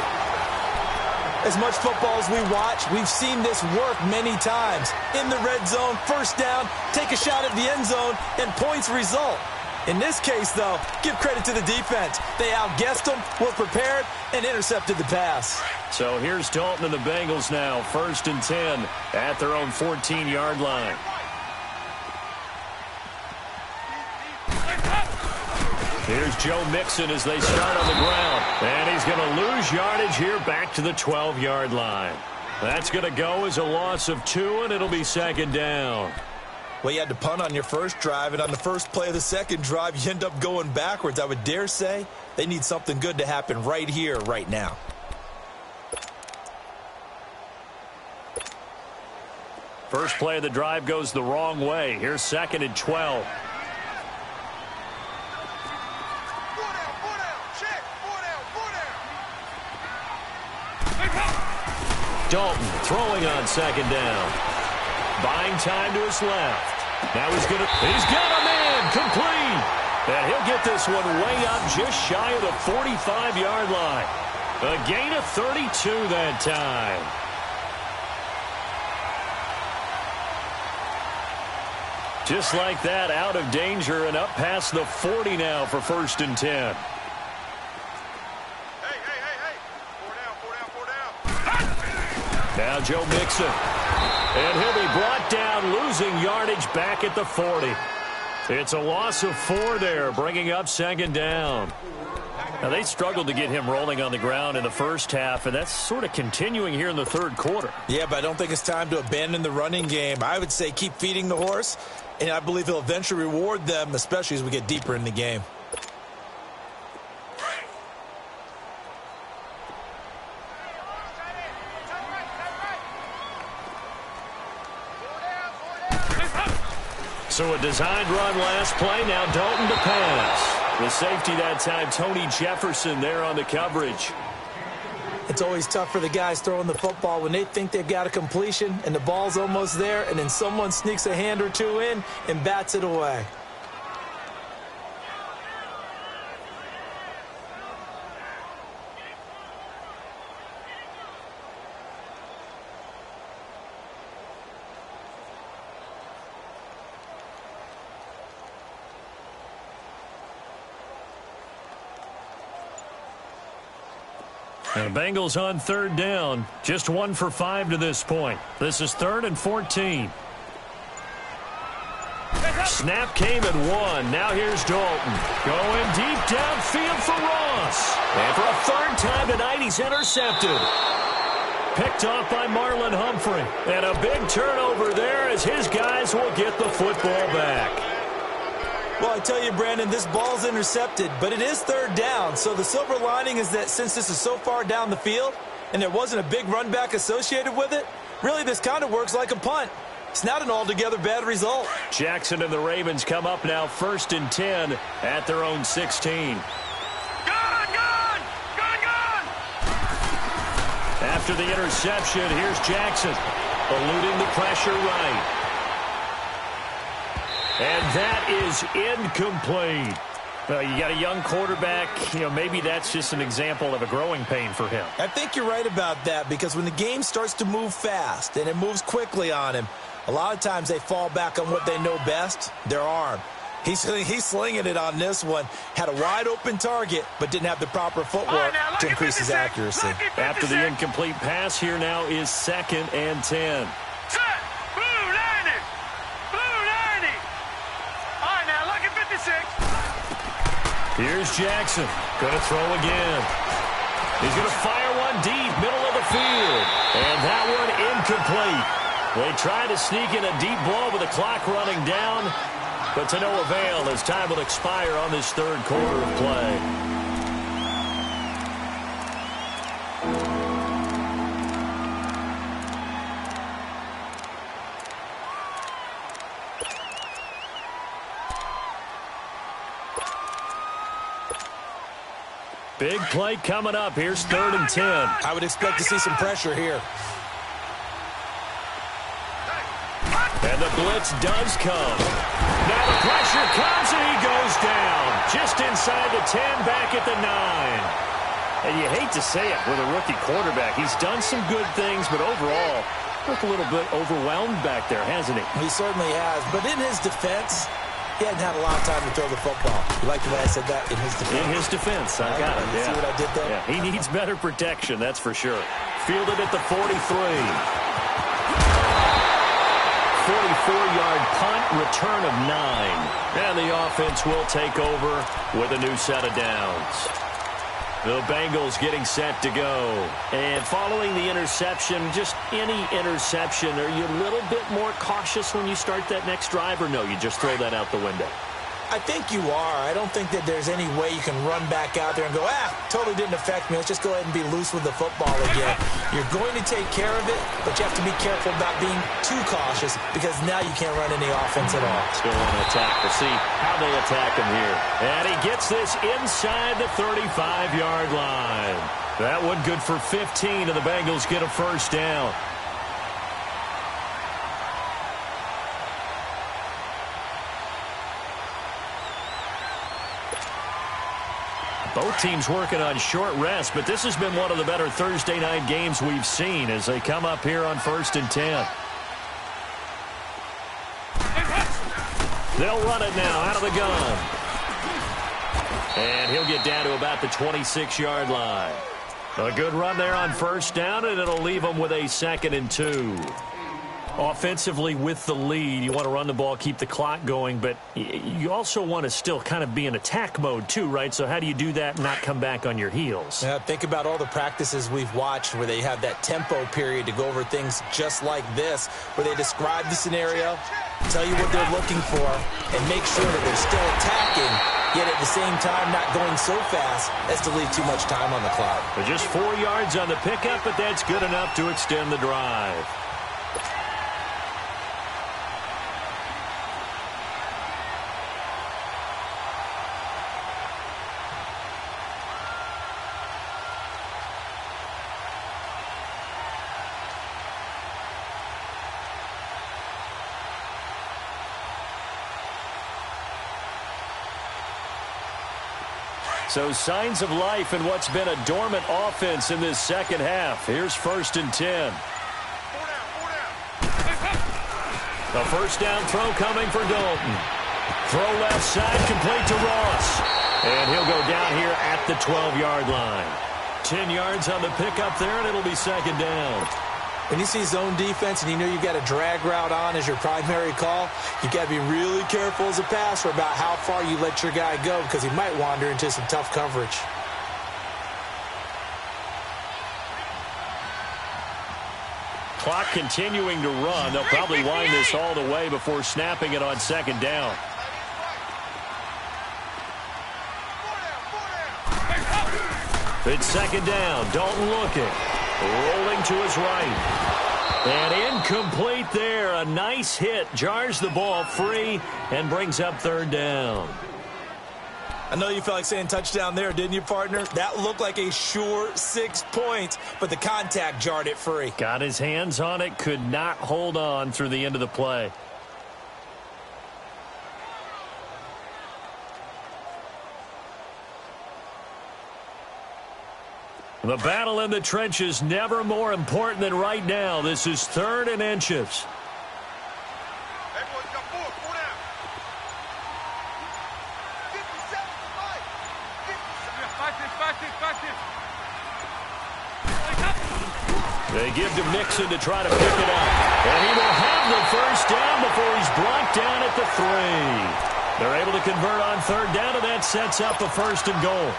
S3: As much football as we watch, we've seen this work many times. In the red zone, 1st down, take a shot at the end zone, and points result. In this case, though, give credit to the defense. They outguessed them, were prepared, and intercepted the pass.
S1: So here's Dalton and the Bengals now, 1st and 10 at their own 14-yard line. Here's Joe Mixon as they start on the ground. And he's going to lose yardage here back to the 12-yard line. That's going to go as a loss of 2, and it'll be 2nd down.
S3: Well, you had to punt on your first drive, and on the first play of the second drive, you end up going backwards. I would dare say they need something good to happen right here, right now.
S1: First play of the drive goes the wrong way. Here's 2nd and 12. Dalton throwing on 2nd down. Buying time to his left. Now he's got a man complete. And he'll get this one way up just shy of the 45-yard line. A gain of 32 that time. Just like that, out of danger and up past the 40 now for 1st and 10. Now Joe Mixon. And he'll be brought down, losing yardage back at the 40. It's a loss of 4 there, bringing up 2nd down. Now, they struggled to get him rolling on the ground in the first half, and that's sort of continuing here in the 3rd quarter.
S3: Yeah, but I don't think it's time to abandon the running game. I would say keep feeding the horse, and I believe he'll eventually reward them, especially as we get deeper in the game.
S1: So a designed run last play. Now Dalton to pass. The safety that time, Tony Jefferson there on the coverage.
S3: It's always tough for the guys throwing the football when they think they've got a completion and the ball's almost there, and then someone sneaks a hand or two in and bats it away.
S1: And the Bengals on 3rd down. Just 1 for 5 to this point. This is 3rd and 14. Snap came at 1. Now here's Dalton. Going deep downfield for Ross. And for a 3rd time tonight, he's intercepted. Picked off by Marlon Humphrey. And a big turnover there as his guys will get the football back.
S3: Well, I tell you, Brandon, this ball's intercepted, but it is 3rd down. So the silver lining is that since this is so far down the field and there wasn't a big run back associated with it, really this kind of works like a punt. It's not an altogether bad result.
S1: Jackson and the Ravens come up now 1st and 10 at their own 16.
S2: Gone!
S1: After the interception, here's Jackson, eluding the pressure right. And that is incomplete. You got a young quarterback. Maybe that's just an example of a growing pain for him.
S3: I think you're right about that, because when the game starts to move fast and it moves quickly on him, a lot of times they fall back on what they know best, their arm. He's slinging it on this one. Had a wide-open target, but didn't have the proper footwork to increase his accuracy.
S1: After the incomplete pass, here now is 2nd and 10. Here's Jackson. Going to throw again. He's going to fire one deep, middle of the field. And that one incomplete. They try to sneak in a deep ball with the clock running down, but to no avail as time will expire on this 3rd quarter of play. Big play coming up. Here's 3rd and 10.
S3: I would expect to see some pressure here.
S1: And the blitz does come. Now the pressure comes and he goes down. Just inside the 10, back at the 9. And you hate to say it with a rookie quarterback. He's done some good things, but overall, looked a little bit overwhelmed back there, hasn't he?
S3: He certainly has. But in his defense, he hadn't had a lot of time to throw the football. You like the way I said that? In his defense.
S1: In his defense. I got it.
S3: You see what I did there?
S1: Yeah, he needs better protection, that's for sure. Fielded at the 43. 44-yard punt, return of 9. And the offense will take over with a new set of downs. The Bengals getting set to go. And following the interception, just any interception, are you a little bit more cautious when you start that next drive, or no, you just throw that out the window?
S3: I think you are. I don't think that there's any way you can run back out there and go, totally didn't affect me. Let's just go ahead and be loose with the football again. You're going to take care of it, but you have to be careful about being too cautious, because now you can't run any offense at all.
S1: Still want to attack. We'll see how they attack him here. And he gets this inside the 35-yard line. That one good for 15, and the Bengals get a 1st down. Both teams working on short rest, but this has been one of the better Thursday night games we've seen as they come up here on 1st and 10. They'll run it now out of the gun. And he'll get down to about the 26-yard line. A good run there on first down, and it'll leave them with a 2nd and 2. Offensively, with the lead, you want to run the ball, keep the clock going, but you also want to still kind of be in attack mode too, right? So how do you do that and not come back on your heels?
S3: Yeah, think about all the practices we've watched where they have that tempo period to go over things just like this, where they describe the scenario, tell you what they're looking for, and make sure that they're still attacking, yet at the same time not going so fast as to leave too much time on the clock.
S1: But just 4 yards on the pickup, but that's good enough to extend the drive. So signs of life in what's been a dormant offense in this second half. Here's 1st and 10. A first down throw coming for Dalton. Throw left side, complete to Ross. And he'll go down here at the 12-yard line. 10 yards on the pickup there, and it'll be 2nd down.
S3: When you see zone defense and you know you've got a drag route on as your primary call, you've got to be really careful as a passer about how far you let your guy go because he might wander into some tough coverage.
S1: Clock continuing to run. They'll probably wind this all the way before snapping it on 2nd down. It's 2nd down. Dalton looking. Rolling to his right. And incomplete there. A nice hit. Jars the ball free and brings up 3rd down.
S3: I know you felt like saying touchdown there, didn't you, partner? That looked like a sure 6 points, but the contact jarred it free.
S1: Got his hands on it. Could not hold on through the end of the play. The battle in the trenches never more important than right now. This is 3rd and inches. They give to Mixon to try to pick it up. And he will have the first down before he's brought down at the 3. They're able to convert on 3rd down, and that sets up a 1st and goal.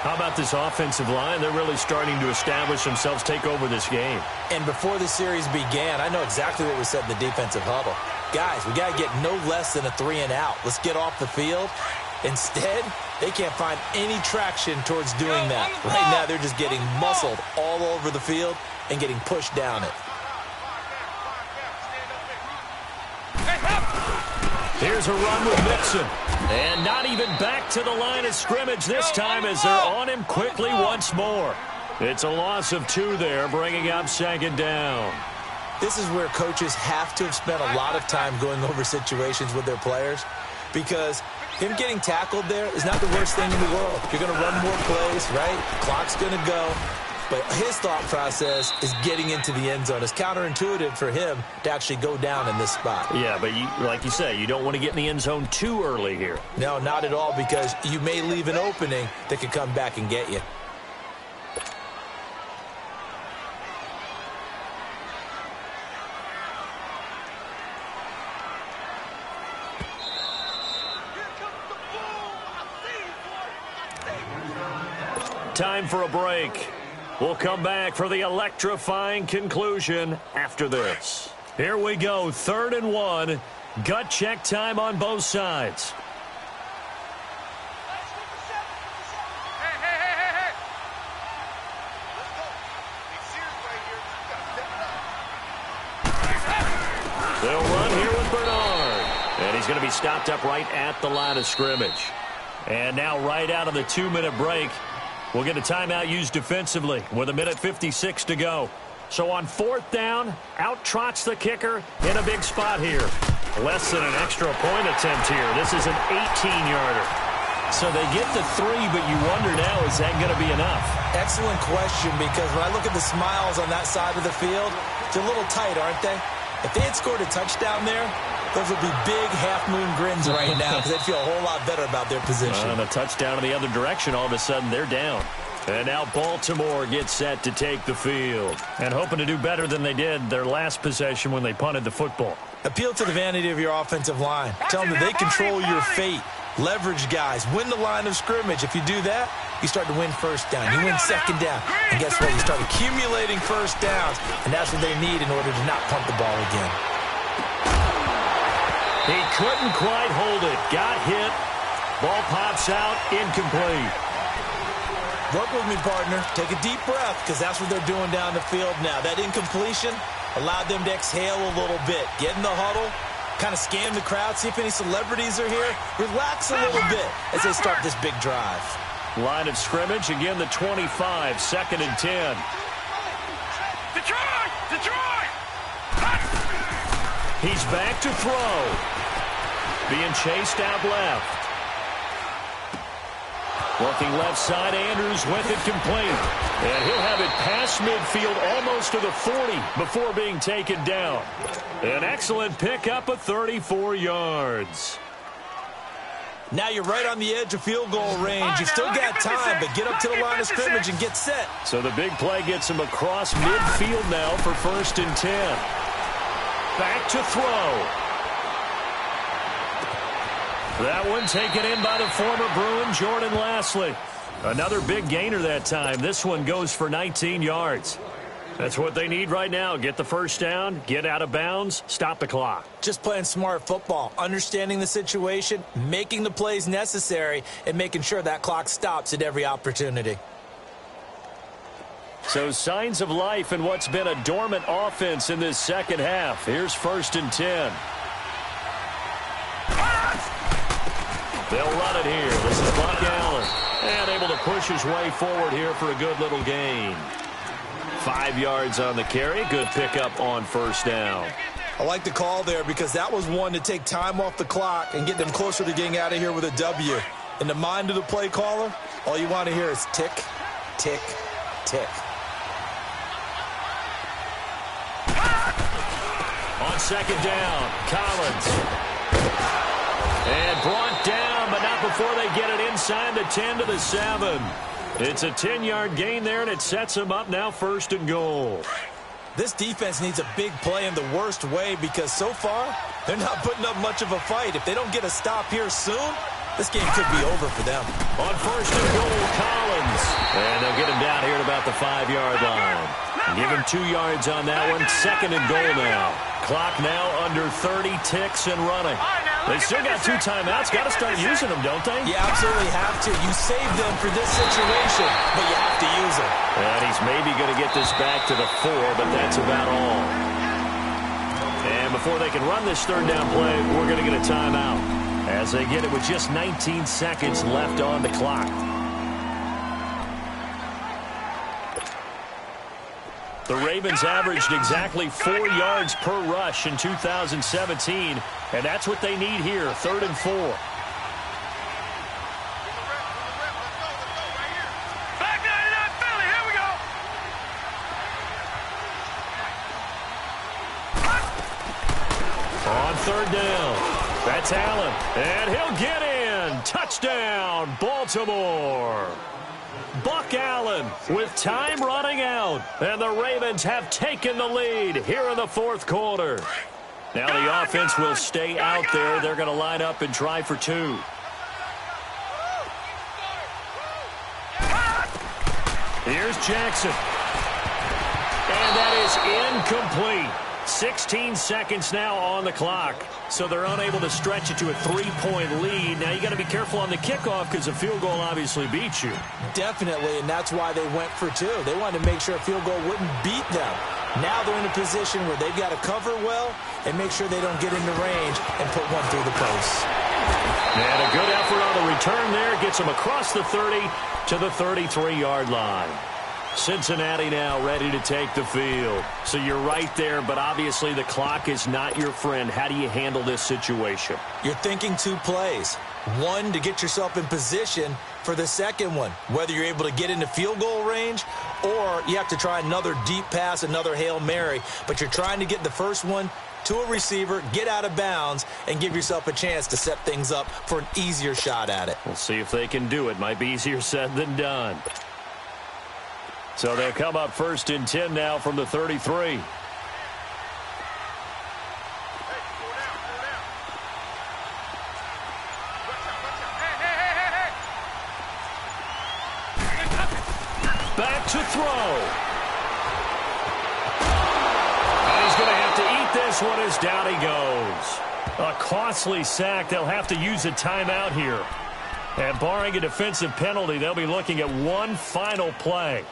S1: How about this offensive line? They're really starting to establish themselves, take over this game.
S3: And before the series began, I know exactly what we said in the defensive huddle. Guys, we got to get no less than a 3 and out. Let's get off the field. Instead, they can't find any traction towards doing that. Right now, they're just getting muscled all over the field and getting pushed down it.
S1: Here's a run with Mixon. And not even back to the line of scrimmage this time as they're on him quickly once more. It's a loss of 2 there, bringing up 2nd down.
S3: This is where coaches have to have spent a lot of time going over situations with their players because him getting tackled there is not the worst thing in the world. You're going to run more plays, right? Clock's going to go. But his thought process is getting into the end zone. It's counterintuitive for him to actually go down in this spot.
S1: Yeah, but like you say, you don't want to get in the end zone too early here.
S3: No, not at all, because you may leave an opening that could come back and get you.
S1: Time for a break. We'll come back for the electrifying conclusion after this. Here we go, 3rd and 1. Gut check time on both sides. They'll run here with Bernard. And he's going to be stopped up right at the line of scrimmage. And now right out of the 2-minute break, we'll get a timeout used defensively with 1:56 to go. So on 4th down, out trots the kicker in a big spot here. Less than an extra point attempt here. This is an 18-yarder. So they get the 3, but you wonder now, is that going to be enough?
S3: Excellent question, because when I look at the smiles on that side of the field, it's a little tight, aren't they? If they had scored a touchdown there, Those will be big half-moon grins right now because they feel a whole lot better about their position.
S1: And a touchdown in the other direction, all of a sudden they're down. And now Baltimore gets set to take the field. And hoping to do better than they did their last possession when they punted the football.
S3: Appeal to the vanity of your offensive line. Tell them that they control your fate. Leverage guys. Win the line of scrimmage. If you do that, you start to win first down. You win second down. And guess what? You start accumulating first downs. And that's what they need in order to not punt the ball again.
S1: He couldn't quite hold it. Got hit. Ball pops out. Incomplete.
S3: Work with me, partner. Take a deep breath because that's what they're doing down the field now. That incompletion allowed them to exhale a little bit. Get in the huddle. Kind of scan the crowd. See if any celebrities are here. Relax a little bit as they start this big drive.
S1: Line of scrimmage. Again, the 25. 2nd and 10.
S2: Detroit! Detroit!
S1: He's back to throw. Being chased out left. Working left side, Andrews with it complete. And he'll have it past midfield almost to the 40 before being taken down. An excellent pickup of 34 yards.
S3: Now you're right on the edge of field goal range. You've still got time, but get up to the line of scrimmage and get set.
S1: So the big play gets him across midfield now for 1st and 10. Back to throw. That one taken in by the former Bruin, Jordan Lastly. Another big gainer that time. This one goes for 19 yards. That's what they need right now. Get the first down, get out of bounds, stop the clock.
S3: Just playing smart football, understanding the situation, making the plays necessary, and making sure that clock stops at every opportunity.
S1: So signs of life in what's been a dormant offense in this second half. Here's 1st and 10. They'll run it here. This is Buck Allen. And able to push his way forward here for a good little gain. 5 yards on the carry. Good pickup on 1st down.
S3: I like the call there because that was one to take time off the clock and get them closer to getting out of here with a W. In the mind of the play caller, all you want to hear is tick, tick, tick.
S1: On 2nd down, Collins. And brought down, but not before they get it inside the 10 to the 7. It's a 10-yard gain there, and it sets them up now 1st and goal.
S3: This defense needs a big play in the worst way because so far, they're not putting up much of a fight. If they don't get a stop here soon, this game could be over for them.
S1: On 1st and goal, Collins. And they'll get him down here at about the 5-yard line. Give him 2 yards on that one. 2nd and goal now. Clock now under 30 ticks and running. They still got 2 timeouts. Got to start using them, don't they?
S3: You absolutely have to. You save them for this situation, but you have to use them.
S1: And he's maybe going to get this back to the 4, but that's about all. And before they can run this 3rd down play, we're going to get a timeout as they get it with just 19 seconds left on the clock. The Ravens averaged exactly 4 yards per rush in 2017, and that's what they need here, 3rd and 4.
S2: Back 99 Philly, here we go.
S1: On 3rd down, that's Allen, and he'll get in. Touchdown, Baltimore. Buck Allen with time running out, and the Ravens have taken the lead here in the 4th quarter. Now the offense will stay out there. They're going to line up and try for 2. Here's Jackson. And that is incomplete. 16 seconds now on the clock. So they're unable to stretch it to a 3-point lead. Now you got to be careful on the kickoff because a field goal obviously beats you.
S3: Definitely, and that's why they went for 2. They wanted to make sure a field goal wouldn't beat them. Now they're in a position where they've got to cover well and make sure they don't get into range and put one through the post.
S1: And a good effort on the return there. Gets them across the 30 to the 33-yard line. Cincinnati now ready to take the field. So you're right there, but obviously the clock is not your friend. How do you handle this situation?
S3: You're thinking 2 plays. One, to get yourself in position for the second one, whether you're able to get into field goal range or you have to try another deep pass, another Hail Mary. But you're trying to get the first one to a receiver, get out of bounds, and give yourself a chance to set things up for an easier shot at it.
S1: We'll see if they can do it. Might be easier said than done. So they'll come up 1st and 10 now from the 33. Back to throw. And he's going to have to eat this one as down he goes. A costly sack. They'll have to use a timeout here. And barring a defensive penalty, they'll be looking at one final play.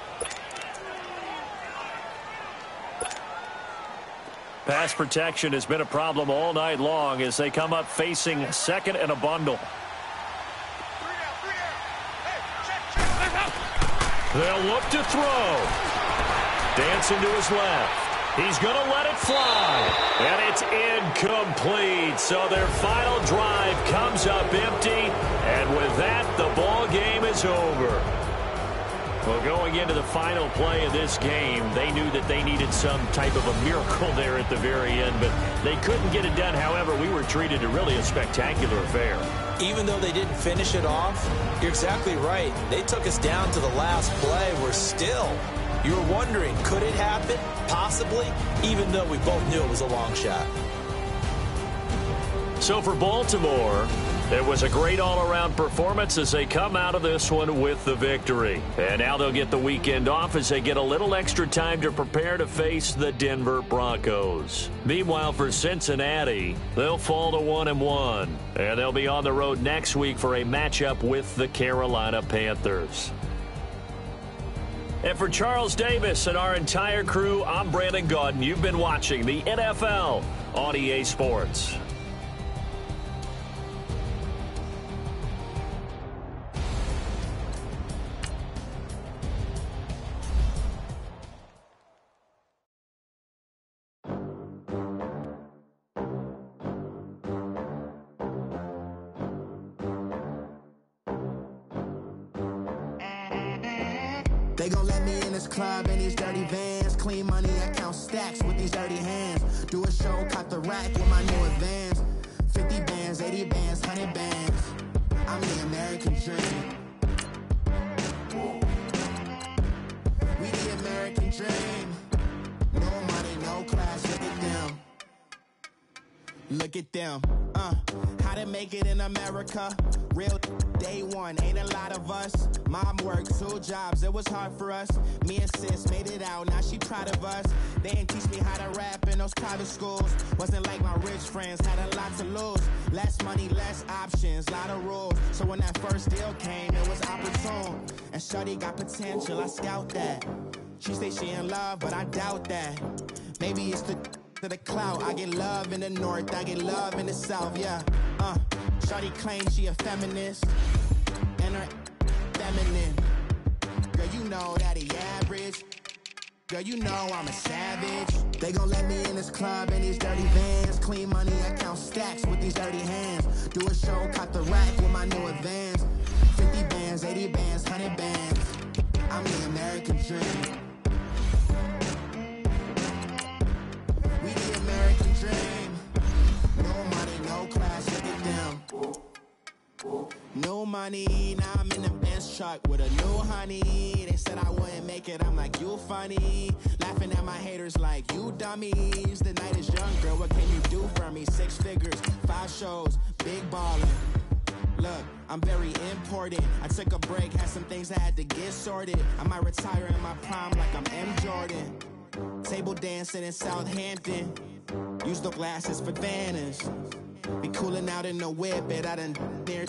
S1: Pass protection has been a problem all night long as they come up facing 2nd and a bundle. They'll look to throw. Dancing to his left. He's going to let it fly. And it's incomplete. So their final drive comes up empty. And with that, the ball game is over. Well, going into the final play of this game, they knew that they needed some type of a miracle there at the very end, but they couldn't get it done. However, we were treated to really a spectacular affair.
S3: Even though they didn't finish it off, you're exactly right. They took us down to the last play. We're still, you were wondering, could it happen? Possibly, even though we both knew it was a long shot.
S1: So for Baltimore, it was a great all-around performance as they come out of this one with the victory. And now they'll get the weekend off as they get a little extra time to prepare to face the Denver Broncos. Meanwhile, for Cincinnati, they'll fall to 1-1. And they'll be on the road next week for a matchup with the Carolina Panthers. And for Charles Davis and our entire crew, I'm Brandon Gaudin. You've been watching the NFL on EA Sports.
S4: They gon' let me in this club in these dirty vans. Clean money, I count stacks with these dirty hands. Do a show, cut the rack with my new advance. 50 bands, 80 bands, 100 bands. I'm the American dream. We the American dream. No money, no class, look at them. Look at them, how to make it in America. Real day one, ain't a lot of us. Mom worked 2 jobs, it was hard for us. Me and sis made it out, now she proud of us. They didn't teach me how to rap in those private schools. Wasn't like my rich friends, had a lot to lose. Less money, less options, lot of rules. So when that first deal came, it was opportune. And shorty got potential, I scout that. She say she in love, but I doubt that. Maybe it's to the clout. I get love in the north, I get love in the south, yeah. Shorty claims she a feminist, and her feminine. Girl, you know that he average. Girl, you know I'm a savage. They gon' let me in this club in these dirty vans. Clean money, I count stacks with these dirty hands. Do a show, cut the rack with my new advance. 50 bands, 80 bands, 100 bands. I'm the American dream. We the American dream. No money, no class, look at them. No money, now I'm in the Benz truck with a new honey. They said I wouldn't make it, I'm like, you funny. Laughing at my haters like, you dummies. The night is young, girl, what can you do for me? 6 figures, 5 shows, big ballin'. Look, I'm very important. I took a break, had some things I had to get sorted. I might retire in my prime like I'm M. Jordan. Table dancing in Southampton. Use the glasses for Vannas. Be cooling out in the whip, but I done near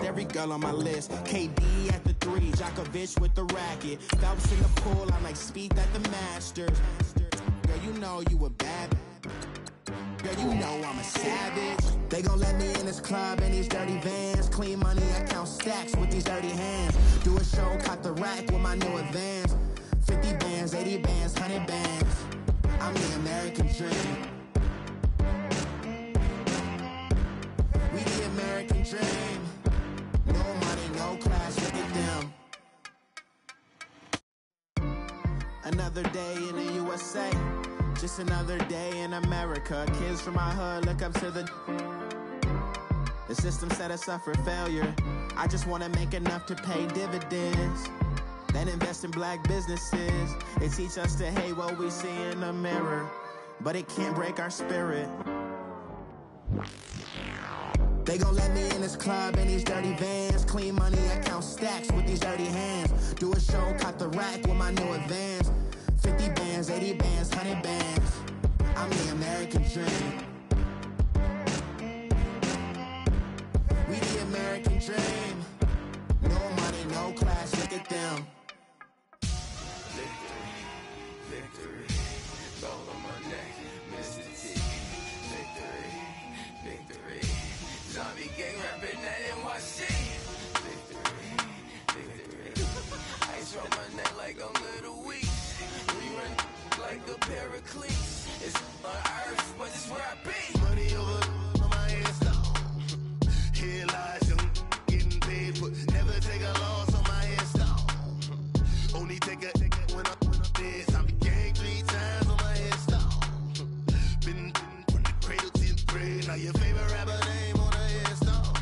S4: every girl on my list. KD at the 3, Djokovic with the racket. Phelps in the pool, I'm like Speed at the Masters. Girl, you know you a bad. Girl, you know I'm a savage. They gon' let me in this club in these dirty vans. Clean money, I count stacks with these dirty hands. Do a show, cut the rack with my new advance. 50 bands, 80 bands, 100 bands. I'm the American dream. We the American dream. No money, no class, look at them. Another day in the USA. Just another day in America. Kids from my hood look up to the system set us up for failure. I just wanna make enough to pay dividends, then invest in black businesses. They teach us to hate what we see in the mirror, but it can't break our spirit. They gon' let me in this club in these dirty vans. Clean money, I count stacks with these dirty hands. Do a show, caught the rack with my new advance. 50 bands, 80 bands, 100 bands. I'm the American dream. We the American dream. No money, no class, look at them.
S5: Victory, victory, gold on my neck, Mr. T. Victory, victory, zombie gang rapping that NYC. Victory, victory, ice on my neck like a little weak. We run like a paraclete. It's on earth, but it's where I be. Money over on my headstone. Here lies young, getting paid, but never take a loss on my headstone. Only take a when I'm dead. I be gang 3 times on my headstone. Been from the cradle to the grave. Now your favorite rapper name on a headstone.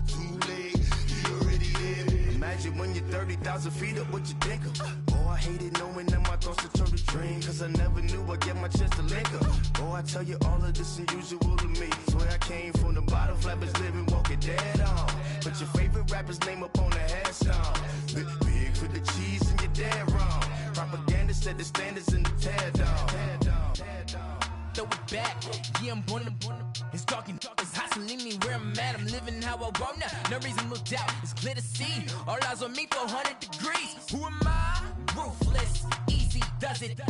S5: Too late, you already there. Imagine when you're 30,000 feet up, what you think of? Oh, I hated knowing that my thoughts would turn to dream, cause I never knew I'd get my chance to link up. Oh, I tell you all of this unusual to me. Swear I came from the bottom, flappers living, walking dead on. Put your favorite rapper's name up on the headstone. Big for the cheese and you're dead wrong. Propaganda set the standards in the tear down.
S6: Throw it back, yeah, I'm born to it's talking, it's hustling me where I'm at. I'm living how I want now. No reason to look doubt, it's clear to see. All eyes on me for 100 degrees. Who am I? Ruthless, easy, does it.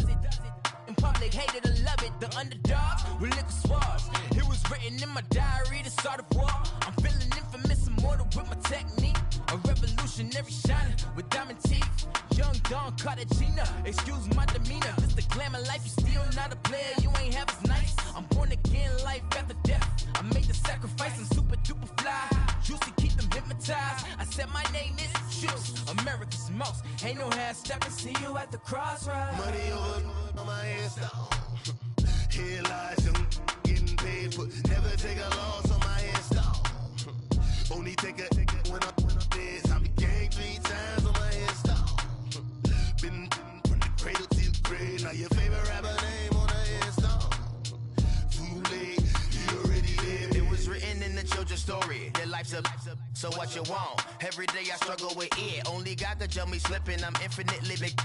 S6: In public, hated or love it. The underdogs with liquor swabs. It was written in my diary to start a war. I'm feeling infamous, immortal with my technique. A revolutionary shining with diamond teeth. Young Don Cartagena, excuse my demeanor. This the glamour life, you still not a player. You ain't half as nice. I'm born again, life after death. I made the sacrifice, I'm super duper fly. Used to keep them hypnotized. I said my name is Juice, America's most. Ain't no half stepping, see you at the crossroads.
S5: Money over on my headstone. Here lies young, getting paid, but never take a loss on my headstone. Only take a when I'm dead. I be gang 3 times on my headstone. Been from the cradle to the grave. Now your favorite rapper name on a headstone. Too late, you already there. It was written in the children's story. Their life's a so what you want. Every day I struggle with it. Only God could tell me slipping. I'm infinitely big.